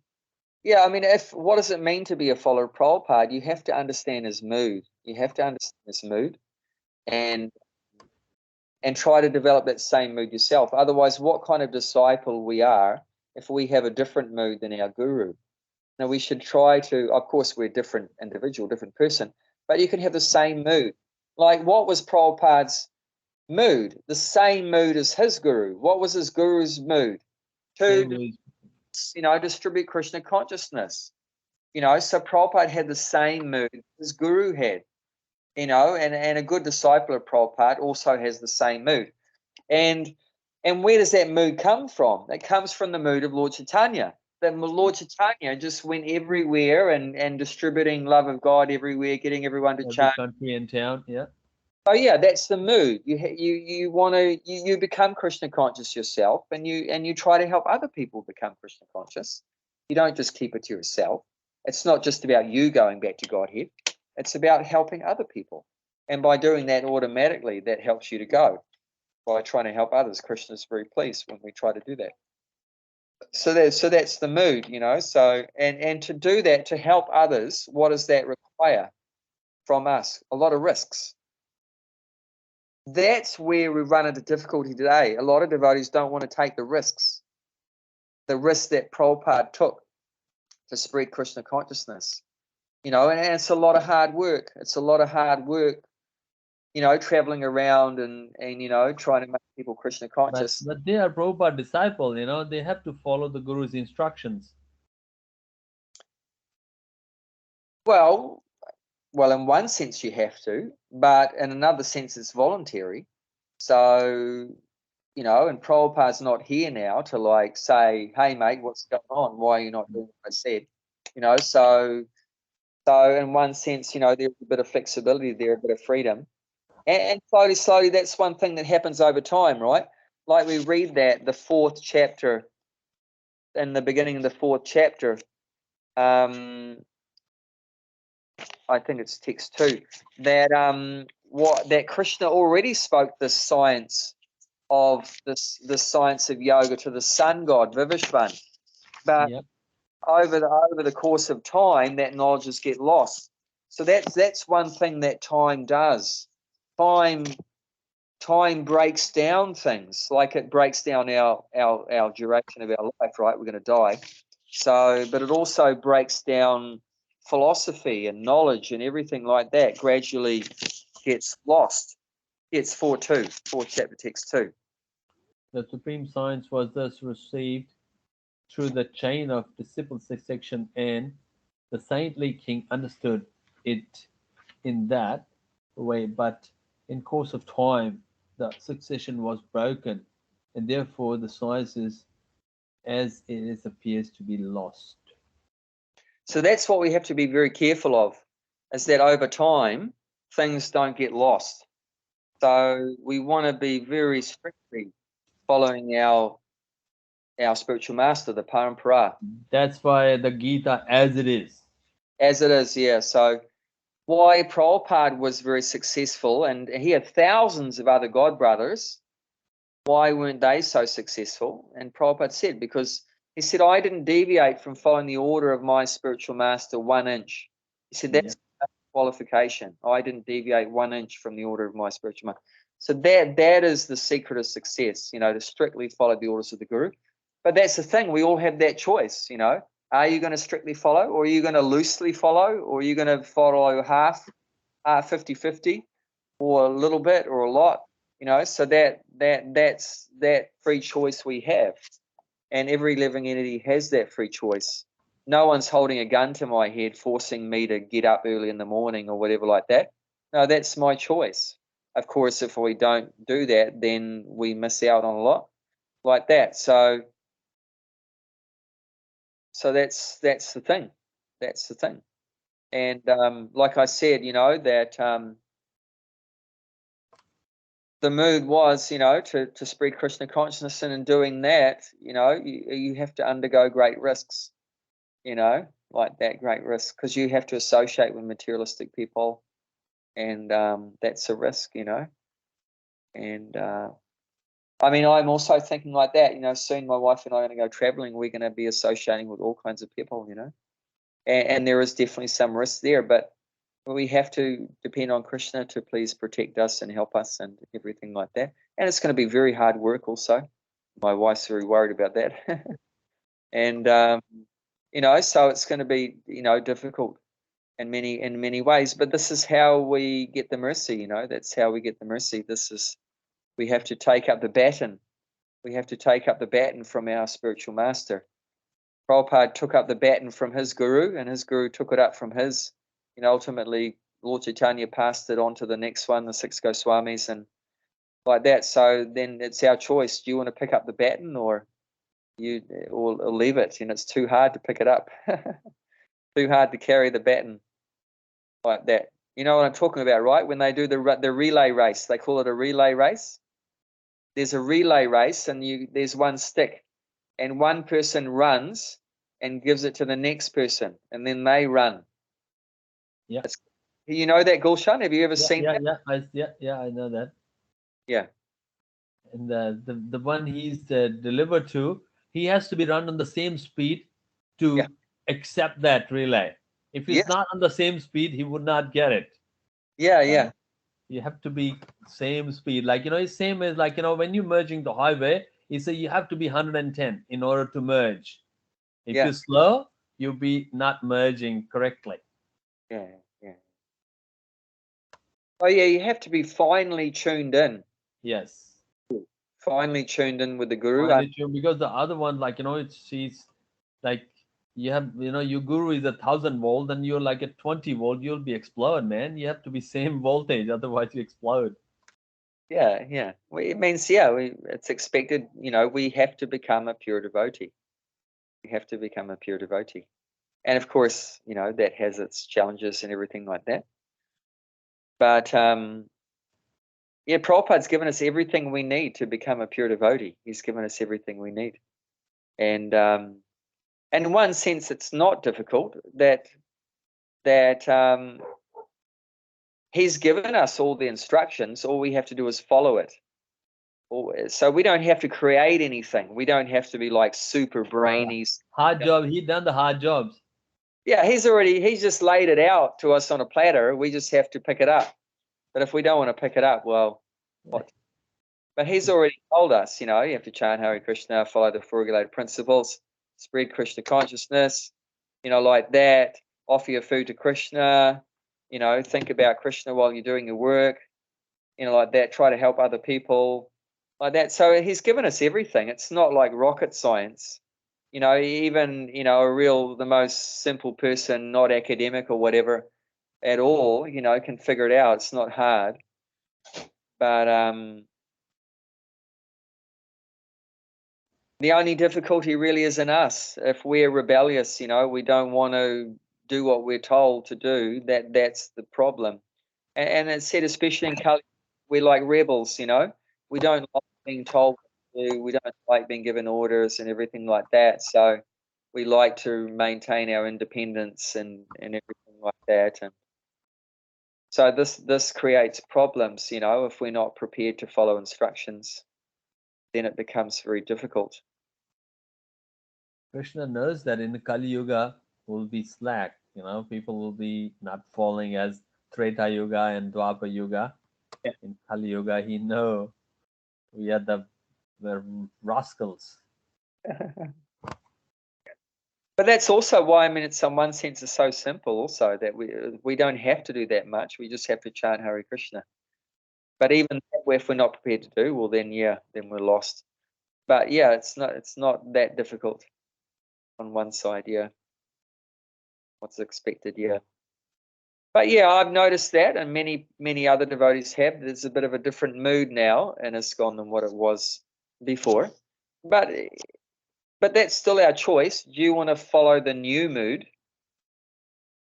I mean, what does it mean to be a follower of Prabhupada? You have to understand his mood. You have to understand his mood, and try to develop that same mood yourself. Otherwise, what kind of disciple we are if we have a different mood than our guru? Now, we should try to, of course, we're a different individual, different person, but you can have the same mood. Like, what was Prabhupada's mood? The same mood as his guru. What was his guru's mood? To, distribute Krishna consciousness. So Prabhupada had the same mood his guru had, and a good disciple of Prabhupada also has the same mood. And where does that mood come from? It comes from the mood of Lord Chaitanya. That Lord Chaitanya just went everywhere and distributing love of God everywhere, getting everyone to chant. Country and town, yeah. Oh yeah, that's the mood. You want to you become Krishna conscious yourself, and you try to help other people become Krishna conscious. You don't just keep it to yourself. It's not just about you going back to Godhead. It's about helping other people, and by doing that, automatically that helps you to go. By trying to help others, Krishna is very pleased when we try to do that. So that's the mood, So and to do that, to help others, what does that require from us? A lot of risks. That's where we run into difficulty today. A lot of devotees don't want to take the risks that Prabhupada took to spread Krishna consciousness. And it's a lot of hard work. It's a lot of hard work, traveling around and trying to make people Krishna conscious. But they are Prabhupada disciple, they have to follow the Guru's instructions. Well, in one sense you have to, but in another sense it's voluntary. So, and Prabhupada's not here now to say, hey mate, what's going on? Why are you not doing what I said? So in one sense, there's a bit of flexibility there, a bit of freedom. And slowly, that's one thing that happens over time, right? Like we read that the 4th chapter, in the beginning of the 4th chapter, I think it's text 2, that Krishna already spoke this science of this science of yoga to the sun god Vivishvan, but over the course of time, that knowledge get lost. So that's one thing that time does. Time breaks down things, like it breaks down our duration of our life, right? We're going to die. So, but it also breaks down philosophy and knowledge and everything like that gradually gets lost. It's 4:2, 4th chapter, text 2. The supreme science was thus received through the chain of disciple succession, and the saintly king understood it in that way, but in course of time the succession was broken, and therefore the science is as it is appears to be lost. So that's what we have to be very careful of, is that over time things don't get lost. So we want to be very strictly following our our spiritual master, the parampara. That's why the Gita as it is. As it is, yeah. So why Prabhupada was very successful, and he had thousands of other god brothers, why weren't they so successful? And Prabhupada said, because he said, I didn't deviate from following the order of my spiritual master 1 inch. He said, that's qualification. I didn't deviate 1 inch from the order of my spiritual master. So that is the secret of success, to strictly follow the orders of the Guru. But that's the thing, we all have that choice, Are you going to strictly follow, or are you going to loosely follow, or are you going to follow half, 50-50, or a little bit, or a lot? So that's that free choice we have, and every living entity has that free choice. No one's holding a gun to my head, forcing me to get up early in the morning or whatever like that. No, that's my choice. Of course, if we don't do that, then we miss out on a lot like that. So that's the thing. That's the thing. And like I said, that the mood was, to spread Krishna consciousness, and in doing that, you have to undergo great risks, like that, great risk, because you have to associate with materialistic people, and that's a risk, And I mean, I'm also thinking like that, soon my wife and I are going to go traveling. We're going to be associating with all kinds of people, and there is definitely some risk there, but we have to depend on Krishna to please protect us and help us and everything like that. And it's going to be very hard work also. My wife's very worried about that. And, so it's going to be, difficult in many ways. But this is how we get the mercy, that's how we get the mercy. We have to take up the baton. We have to take up the baton from our spiritual master. Prabhupada took up the baton from his guru, and his guru took it up from his. Ultimately, Lord Chaitanya passed it on to the next one, the 6 Goswamis, and like that. So then it's our choice. Do you want to pick up the baton, or leave it? It's too hard to pick it up. Too hard to carry the baton like that. You know what I'm talking about, right? When they do the relay race, they call it a relay race. There's a relay race, and there's one stick, and one person runs and gives it to the next person, and then they run. Yeah. You know that, Gulshan? Have you ever seen that? Yeah, I know that. Yeah. And the one he's delivered to, he has to be run on the same speed to accept that relay. If he's not on the same speed, he would not get it. Yeah. You have to be same speed. Like, it's same as like, when you're merging the highway, he said you have to be 110 in order to merge. If you're slow, you'll be not merging correctly. Yeah. Oh yeah, you have to be finely tuned in. Yes. Finely tuned in with the guru. Because the other one, like, she's like, you have, your guru is 1,000 volt, and you're like at 20 volt, you'll be explode, man. You have to be same voltage, otherwise you explode. Yeah. Well, it means, it's expected, we have to become a pure devotee. We have to become a pure devotee. And of course, that has its challenges and everything like that. But Prabhupada's given us everything we need to become a pure devotee. He's given us everything we need. And in one sense, it's not difficult that he's given us all the instructions. All we have to do is follow it. So we don't have to create anything. We don't have to be like super brainies. Hard job. He done the hard jobs. Yeah, he's just laid it out to us on a platter. We just have to pick it up. But if we don't want to pick it up, well, what? But he's already told us, you have to chant Hare Krishna, follow the 4 regulated principles, spread Krishna consciousness, like that, offer your food to Krishna, think about Krishna while you're doing your work, like that, try to help other people, like that. So he's given us everything. It's not like rocket science. Even, the most simple person, not academic or whatever at all, can figure it out. It's not hard. But the only difficulty really is in us. If we're rebellious, we don't want to do what we're told to do, that's the problem. And it's said, especially in Kali, we're like rebels, we don't like being told to. We don't like being given orders and everything like that. So we like to maintain our independence and everything like that. And so this creates problems, you know, if we're not prepared to follow instructions, then it becomes very difficult. Krishna knows that in the Kali Yuga will be slack. You know, people will be not following as Treta Yuga and Dwapar Yuga. Yeah. In Kali Yuga, he know we are the rascals. But that's also why, I mean, it's in one sense it's so simple also that we don't have to do that much. We just have to chant Hare Krishna. But even if we're not prepared to do, well then we're lost. But yeah, it's not that difficult on one side, yeah. What's expected, yeah. But yeah, I've noticed that, and many other devotees have. There's a bit of a different mood now in ISKCON than what it was before. But that's still our choice. Do you want to follow the new mood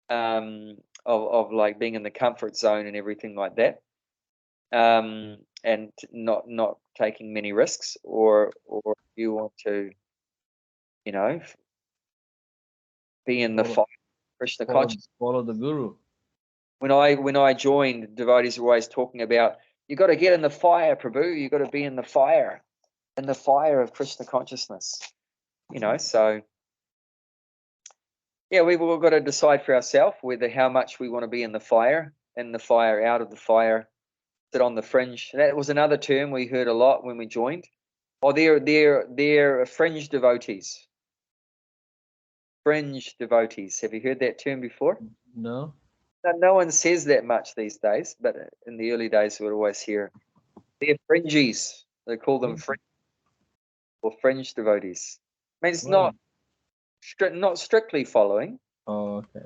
of like being in the comfort zone and everything like that, and not taking many risks, or you want to, you know, be in the fire, Krishna consciousness? Follow the Guru. When I joined, devotees were always talking about, you got to get in the fire, Prabhu. You got to be in the fire of Krishna consciousness. You know, so yeah, we've all got to decide for ourselves whether how much we want to be in the fire, out of the fire, sit on the fringe. That was another term we heard a lot when we joined. Oh, they're fringe devotees. Fringe devotees. Have you heard that term before? No. No one says that much these days, but in the early days we would always hear they're fringies. They call them fringe or fringe devotees. I mean, it's not strictly following. Oh, okay.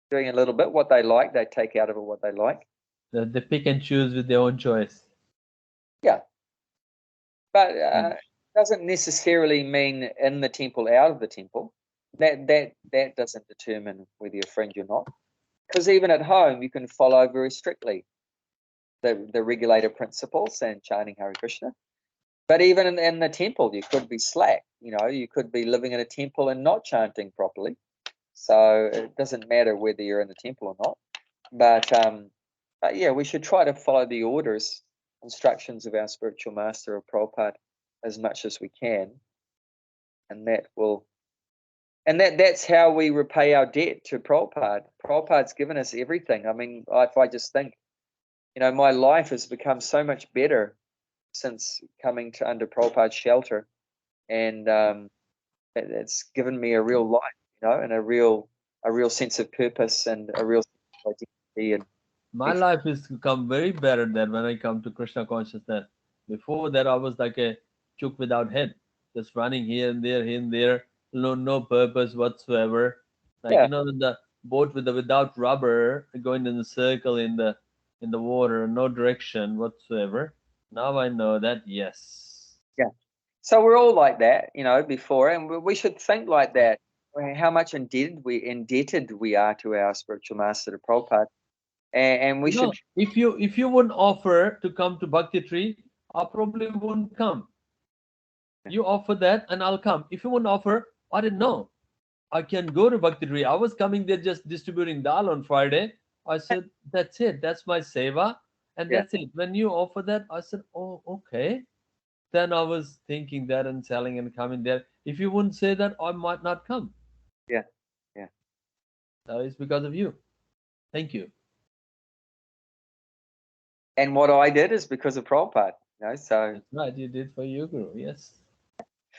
Doing a little bit what they like. They take out of it what they like. They pick and choose with their own choice. Yeah, but doesn't necessarily mean in the temple, out of the temple. That doesn't determine whether you're fringe or not. Because even at home, you can follow very strictly the regulator principles and chanting Hare Krishna. But even in the temple, you could be slack. You know, you could be living in a temple and not chanting properly. So it doesn't matter whether you're in the temple or not. But yeah, we should try to follow the orders, instructions of our spiritual master or Prabhupada as much as we can, and that's how we repay our debt to Prabhupada. Prabhupada's given us everything. I mean, if I just think, you know, my life has become so much better since coming to under Prabhupada's shelter, and it's given me a real life, you know, and a real sense of purpose and a real sense of identity. And my life has become very better than when I come to Krishna consciousness. Before that, I was like a chook without head, just running here and there, no purpose whatsoever. Like, you know, the boat without rubber, going in a circle in the water, no direction whatsoever. Now I know that, yes. Yeah. So we're all like that, you know, before, and we should think like that. How much indebted we are to our spiritual master, the Prabhupada, and we should. If you wouldn't offer to come to Bhakti Tree, I probably wouldn't come. You offer that, and I'll come. If you wouldn't offer, I didn't know I can go to Bhakti Tree. I was coming there just distributing dal on Friday. I said, that's it. That's my seva, and that's it. When you offer that, I said, oh, okay. Then I was thinking that and selling and coming there. If you wouldn't say that, I might not come. Yeah. That is because of you. Thank you. And what I did is because of Prabhupada, you know. So that's right, you did for your guru, yes.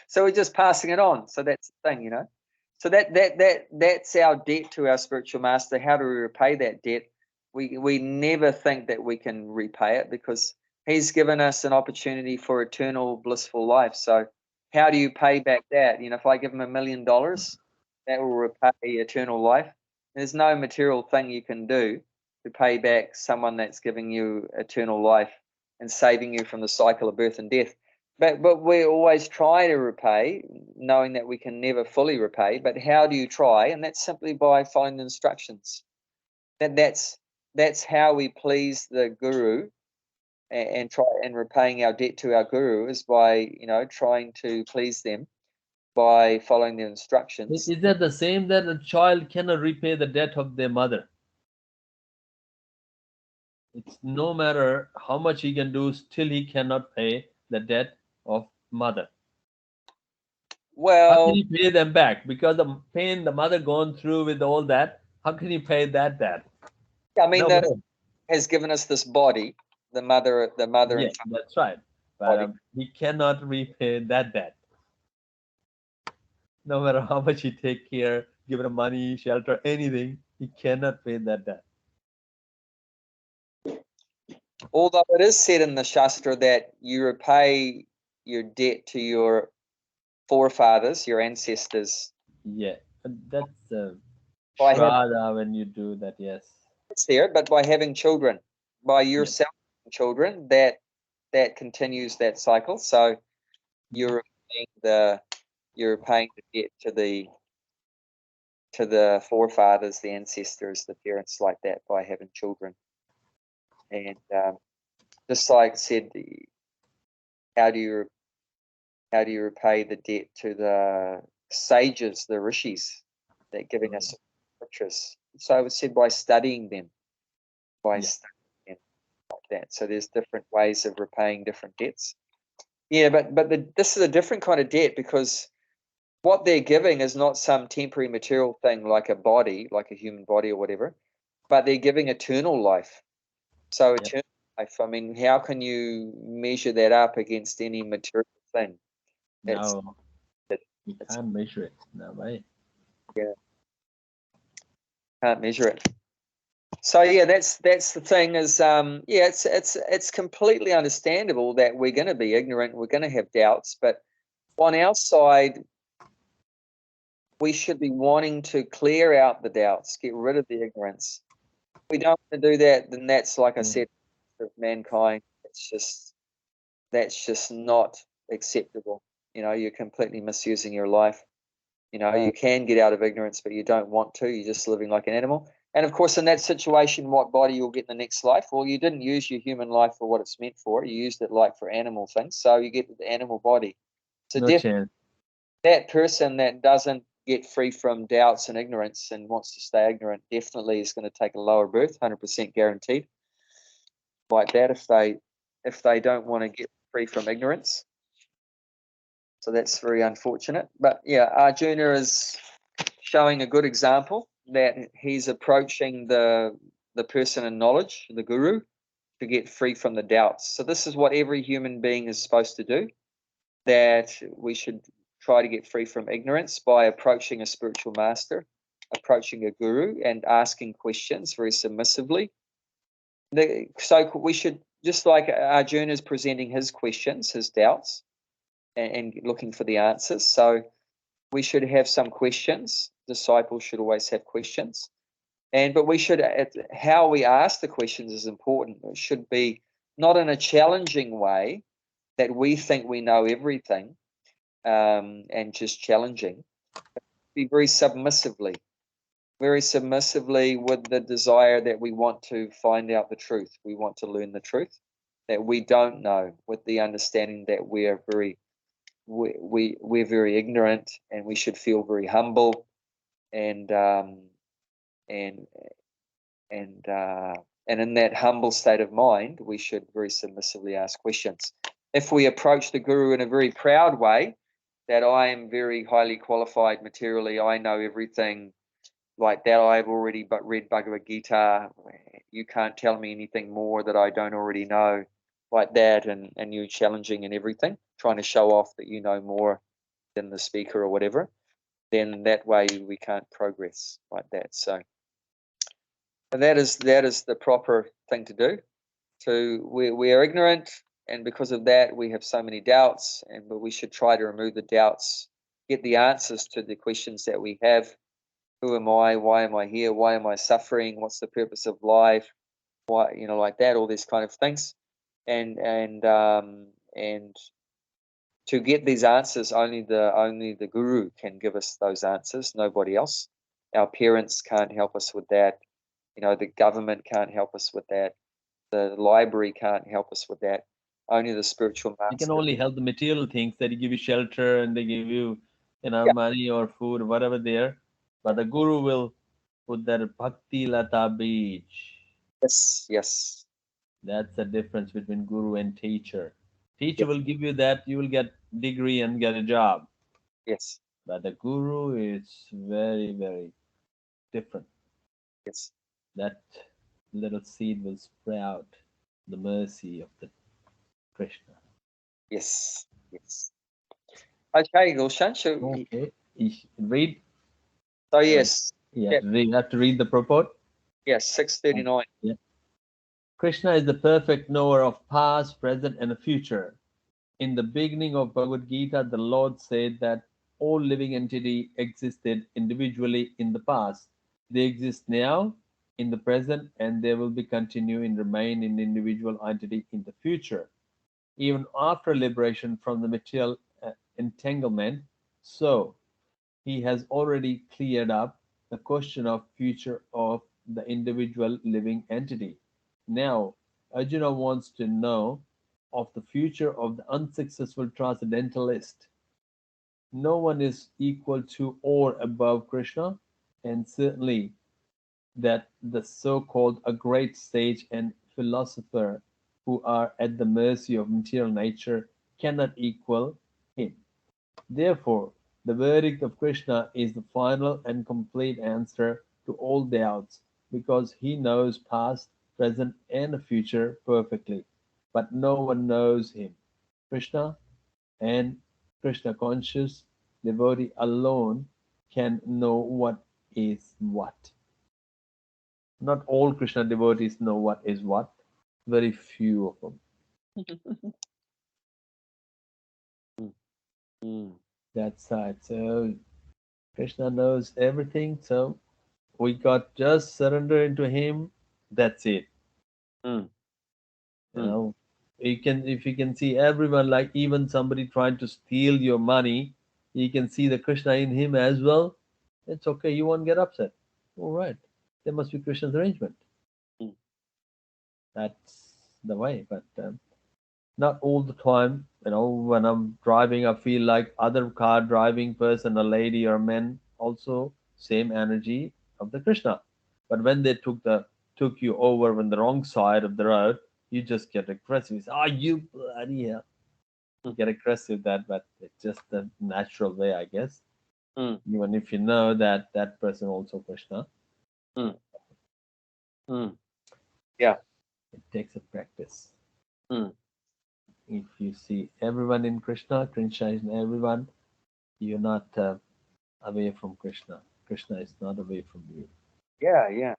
So we're just passing it on. So that's the thing, you know. So that's our debt to our spiritual master. How do we repay that debt? We never think that we can repay it because he's given us an opportunity for eternal blissful life. So how do you pay back that? You know, if I give him $1 million, that will repay eternal life. There's no material thing you can do to pay back someone that's giving you eternal life and saving you from the cycle of birth and death. But we always try to repay, knowing that we can never fully repay. But how do you try? And that's simply by following the instructions. That's how we please the guru and repaying our debt to our guru is by trying to please them by following their instructions. Is that the same that a child cannot repay the debt of their mother? It's no matter how much he can do, still he cannot pay the debt of mother. How Well, can he pay them back? Because the pain the mother gone through with all that, how can he pay that debt? I mean, No that way. has given us this body, the mother Yeah, and father that's right. But body. he cannot repay that debt. No matter how much he take care, give him money, shelter, anything, he cannot pay that debt. Although it is said in the Shastra that you repay your debt to your forefathers, your ancestors. Yeah, that's By having, Shraddha when you do that. Yes. it's there, but by having children, by yourself having children, that continues that cycle. So you're paying the debt to the forefathers, the ancestors, the parents, like that, by having children. And just like I said, how do you repay the debt to the sages, the rishis, that giving us scriptures? So I would say by studying them, studying them like that. So there's different ways of repaying different debts. Yeah, but this is a different kind of debt, because what they're giving is not some temporary material thing like a body, like a human body or whatever, but they're giving eternal life. So eternal life, I mean, how can you measure that up against any material thing? No, you It's can't measure it. No way. can't measure it. So yeah, that's the thing is, it's completely understandable that we're going to be ignorant, we're going to have doubts, but on our side, we should be wanting to clear out the doubts, get rid of the ignorance. If we don't want to do that, then that's, like I said, of mankind. That's just not acceptable. You're completely misusing your life. You can get out of ignorance, but you don't want to. You're just living like an animal. And of course, in that situation, what body you'll get in the next life? Well, you didn't use your human life for what it's meant for. You used it like for animal things. So you get the animal body. So No chance. that person that doesn't get free from doubts and ignorance and wants to stay ignorant definitely is going to take a lower birth, 100% guaranteed. Like that, if they don't want to get free from ignorance. So that's very unfortunate. But yeah, Arjuna is showing a good example that he's approaching the person in knowledge, the guru, to get free from the doubts. So this is what every human being is supposed to do, that we should try to get free from ignorance by approaching a spiritual master, approaching a guru, and asking questions very submissively. So we should, just like Arjuna is presenting his questions, his doubts, and looking for the answers. So we should have some questions. Disciples should always have questions. But we should, how we ask the questions is important. It should be not in a challenging way that we think we know everything, and just challenging. Be very submissively with the desire that we want to find out the truth. We want to learn the truth that we don't know, with the understanding that we're very ignorant, and we should feel very humble, and in that humble state of mind, we should very submissively ask questions. If we approach the guru in a very proud way, that I am very highly qualified materially, I know everything, like that, I've already read Bhagavad Gita, you can't tell me anything more that I don't already know, like that, and you're challenging and everything, trying to show off that you know more than the speaker or whatever, then that way we can't progress like that. So that is the proper thing to do. We are ignorant, and because of that we have so many doubts, but we should try to remove the doubts, get the answers to the questions that we have. Who am I? Why am I here? Why am I suffering? What's the purpose of life? Why, like that, all these kind of things. And to get these answers, only the guru can give us those answers, nobody else. Our parents can't help us with that. The government can't help us with that. The library can't help us with that. Only the spiritual You can master. only help the material things, that they give you shelter and they give you, Yeah. money or food, whatever there. But the guru will put that bhakti lata beach. Yes, yes, That's the difference between guru and teacher. Teacher yes, will give you that, you will get degree and get a job. yes, But the guru is very, very different. yes, That little seed will sprout the mercy of the Krishna. yes, yes. Okay, Gulshan, Okay. Read. so yes, Yeah, yeah, you have to read the purport. yes, 639. Yeah. Krishna is the perfect knower of past, present, and future. In the beginning of Bhagavad Gita, the Lord said that all living entity existed individually in the past. They exist now in the present, and they will be continue and remain in individual entity in the future. Even after liberation from the material entanglement, so he has already cleared up the question of future of the individual living entity. Now, Arjuna wants to know of the future of the unsuccessful transcendentalist. No one is equal to or above Krishna, and certainly that the so-called a great sage and philosopher who are at the mercy of material nature cannot equal him. Therefore, the verdict of Krishna is the final and complete answer to all doubts, because he knows past, present, and future perfectly. But no one knows him. Krishna and Krishna conscious devotee alone can know what is what. Not all Krishna devotees know what is what. Very few of them. Mm, That's right. So Krishna knows everything. So we got just surrender into him. That's it. mm, You mm. know, you can, if you can see everyone, like even somebody trying to steal your money, you can see the Krishna in him as well. It's okay. You won't get upset. All right. There must be Krishna's arrangement. Mm. That's the way. But not all the time. When I'm driving, I feel like other car driving person, a lady or man, also same energy of the Krishna. But when they took you over on the wrong side of the road, you just get aggressive. You say, "Oh, you bloody hell!" You Mm, get aggressive that, but it's just the natural way, I guess. mm, Even if you know that that person also Krishna, mm, mm. Yeah. it takes a practice. Mm. If you see everyone in Krishna is in everyone, you're not away from Krishna. Krishna is not away from you. Yeah, yeah.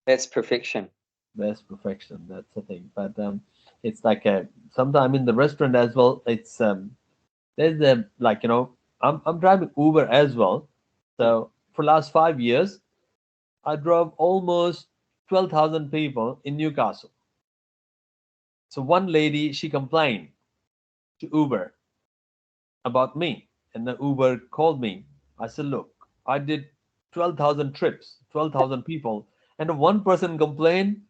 That's perfection. That's perfection. That's the thing. But it's like a sometime in the restaurant as well. It's there's a like I'm driving Uber as well. Mm. So for last 5 years, I drove almost 12,000 people in Newcastle. So one lady she complained to Uber about me, and the Uber called me. I said, look, I did 12,000 trips, 12,000 people, and one person complained,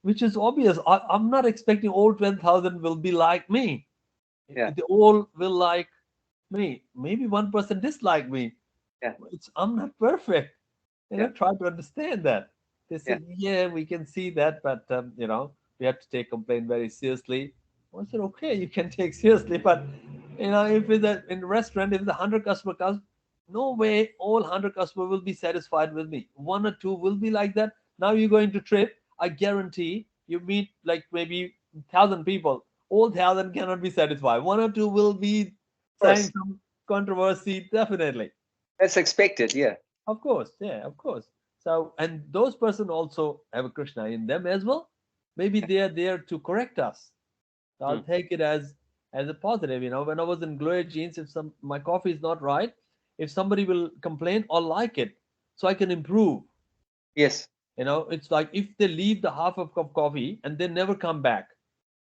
which is obvious. I'm not expecting all 12,000 will be like me. Yeah, They all will like me. Maybe one person dislike me. yeah, I'm not perfect. yeah, Try to understand that. They yeah, said, yeah, we can see that, but we have to take complaint very seriously. I said, okay, you can take seriously, but if it's in a restaurant, if the 100 customer comes, no way all 100 customer will be satisfied with me. One or two will be like that. Now you're going to trip. I guarantee you meet like maybe 1,000 people. All 1,000 cannot be satisfied. One or two will be of saying course. some controversy, definitely. That's expected. Yeah, Of course, yeah, of course. So, and those person also have a Krishna in them as well. Maybe yeah. they are there to correct us. So I'll Mm. take it as a positive. When I was in Gloria Jeans, if my coffee is not right, if somebody will complain or like it, so I can improve. Yes, It's like if they leave the half of cup coffee and they never come back.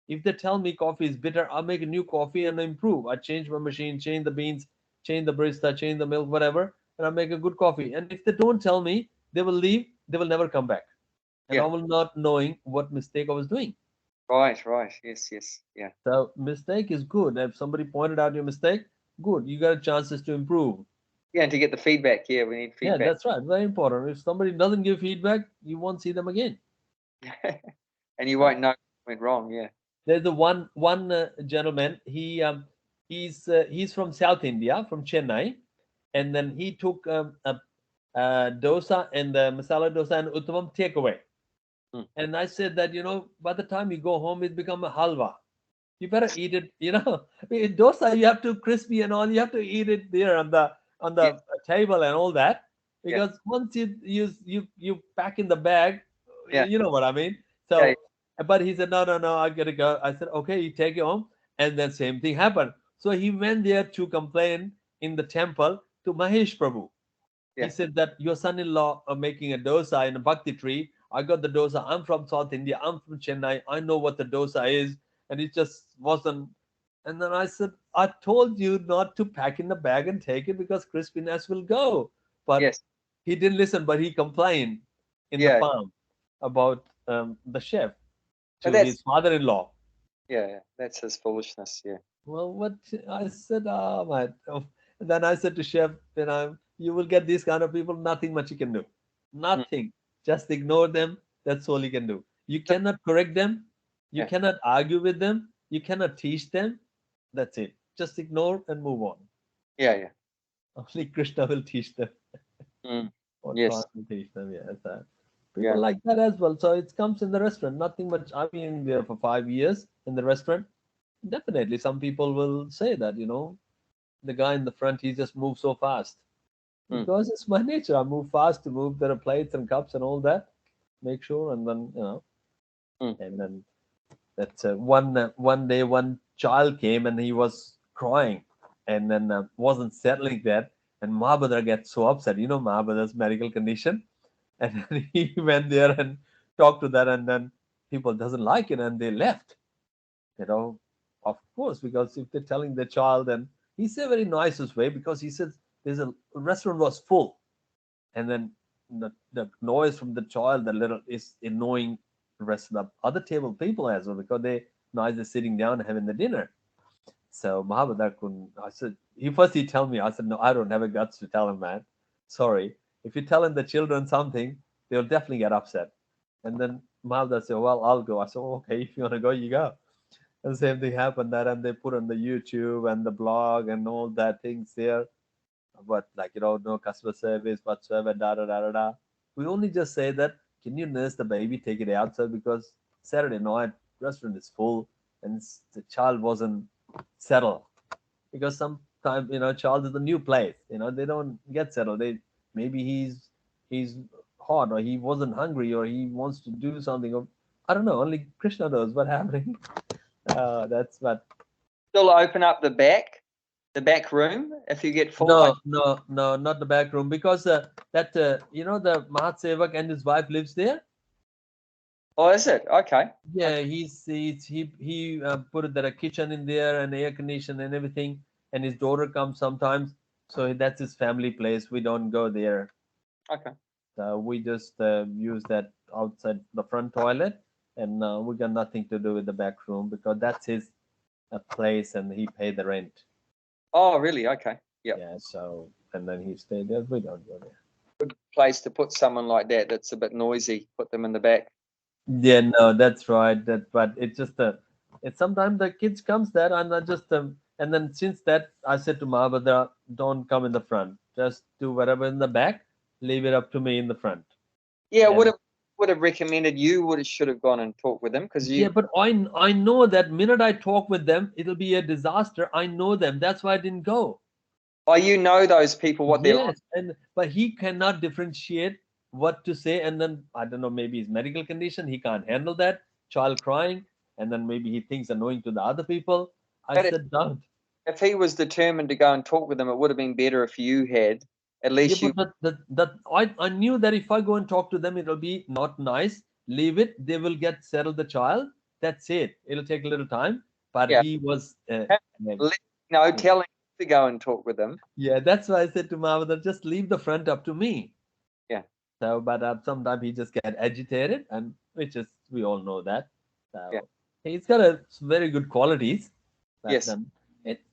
If they tell me coffee is bitter, I'll make a new coffee and improve. I change my machine, change the beans, change the barista, change the milk, whatever, and I make a good coffee. And if they don't tell me, they will leave, they will never come back. And I yeah, will not knowing what mistake I was doing. Right, right. Yes, yes. Yeah. So mistake is good. If somebody pointed out your mistake, good. You got chances to improve. Yeah, and to get the feedback. Yeah, we need Yeah, feedback. that's right. Very important. If somebody doesn't give feedback, you won't see them again. And you won't know what went wrong. Yeah. There's the one gentleman. He's from South India, from Chennai, and then he took a dosa and the masala dosa and uttamam takeaway. Hmm. And I said that, by the time you go home, it's become a halwa. You better eat it. Dosa you have to crispy and all. You have to eat it there on the Yes. table and all that. Yeah. Because once you pack in the bag, Yeah. you know what I mean. Yeah. So, but he said no, I gotta go. I said okay, you take it home, and then same thing happened. So he went there to complain in the temple to Mahesh Prabhu. Yeah. He said that your son-in-law are making a dosa in a bhakti tree. I got the dosa. I'm from South India. I'm from Chennai. I know what the dosa is, and it just wasn't. And then I said, I told you not to pack in the bag and take it because crispiness will go. But Yes. he didn't listen. But he complained in the Yeah. farm about the chef But to his father-in-law. yeah, that's his foolishness. Yeah. Well, what I said, my. Then I said to chef, you will get these kind of people. Nothing much you can do. Mm. Nothing. Just ignore them. That's all you can do. You So, cannot correct them. You yeah. cannot argue with them. You cannot teach them. That's it. Just ignore and move on. Yeah. Yeah. Only Krishna will teach them Mm. or try Yes. to teach them. Yes, people Yeah. like that as well. So it comes in the restaurant. Nothing much. I've been there for 5 years in the restaurant. Definitely, some people will say that, the guy in the front, he just moves so fast. Mm. Because it's my nature. I move fast to move. There are plates and cups and all that. Make sure, and then Mm. and then that's one day one child came and he was crying, and then wasn't settling that, and Mahabhadra gets so upset. Mahabhadra's medical condition, and then he went there and talked to that, and then people doesn't like it, and they left. You know, of course, because if they're telling the child, and he said very nicest way, because he says there's a restaurant was full, and then the noise from the child, the little, is annoying the rest of the other table people as well, because they noise is sitting down and having the dinner. So Mahabhadra couldn't. I said, he tell me. I said, no, I don't have a guts to tell him, man. Sorry. If you're telling the children something, they'll definitely get upset. And then Mahabhadra said, well, I'll go. I said, okay, if you want to go, you go. And same thing happened that, and they put on the YouTube and the blog and all that things there. But like, no customer service whatsoever, da da da da da. We only just say that, can you nurse the baby, take it outside, because Saturday night restaurant is full, and the child wasn't settled. Because sometimes, child is a new place, they don't get settled. Maybe he's hot, or he wasn't hungry, or he wants to do something, or I don't know, only Krishna knows what happening. That's what. Still open up the back room if you get full. No, not the back room, because that the Mahat Sevak and his wife lives there. Oh, is it? Okay. Yeah, he put it there, a kitchen in there and air condition and everything, and his daughter comes sometimes, so that's his family place. We don't go there. Okay. We just use that outside the front toilet, and we got nothing to do with the back room, because that's his place, and he paid the rent. Oh, really? Okay. Yeah. Yeah, so, and then he stayed there. We don't go there. Good place to put someone like that that's a bit noisy. Put them in the back. Yeah, no, that's right. But it's just it's sometimes the kids comes there, and I just and then since that, I said to Mahabhadra, don't come in the front. Just do whatever in the back. Leave it up to me in the front. Yeah, And would have recommended you should have gone and talked with them, because yeah, you. but I know that minute I talk with them, it'll be a disaster. I know them. That's why I didn't go. Oh, you know those people, what they're like. Yes, but he cannot differentiate what to say, and then I don't know, maybe his medical condition, he can't handle that child crying, and then maybe he thinks annoying to the other people. I But said, don't. if he was determined to go and talk with them, it would have been better if you had. At Yeah, least you. but I knew that if I go and talk to them, it'll be not nice. Leave it. They will get settled the child. That's it. It'll take a little time. But Yeah. he was, Telling you to go and talk with them. yeah. That's why I said to Mahavadar, just leave the front up to me. Yeah. So, but sometimes he just get agitated, and which is, we all know that. So, Yeah. He's got a very good qualities. But Yes.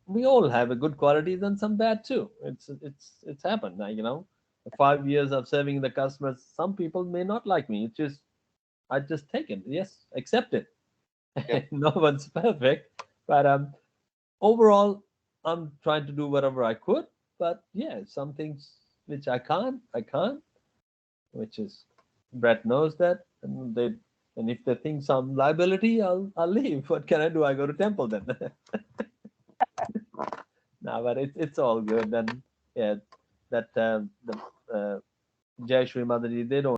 We all have a good qualities and some bad too. It's happened. 5 years of serving the customers. Some people may not like me. It's just I just take it. Yes, accept it. Yep. No one's perfect, but overall, I'm trying to do whatever I could. But yeah, some things which I can't. Which is Brett knows that, and if they think some liability, I'll leave. What can I do? I go to temple then. No, but it's all good. And yeah, that the Jai Shri Mataji, they don't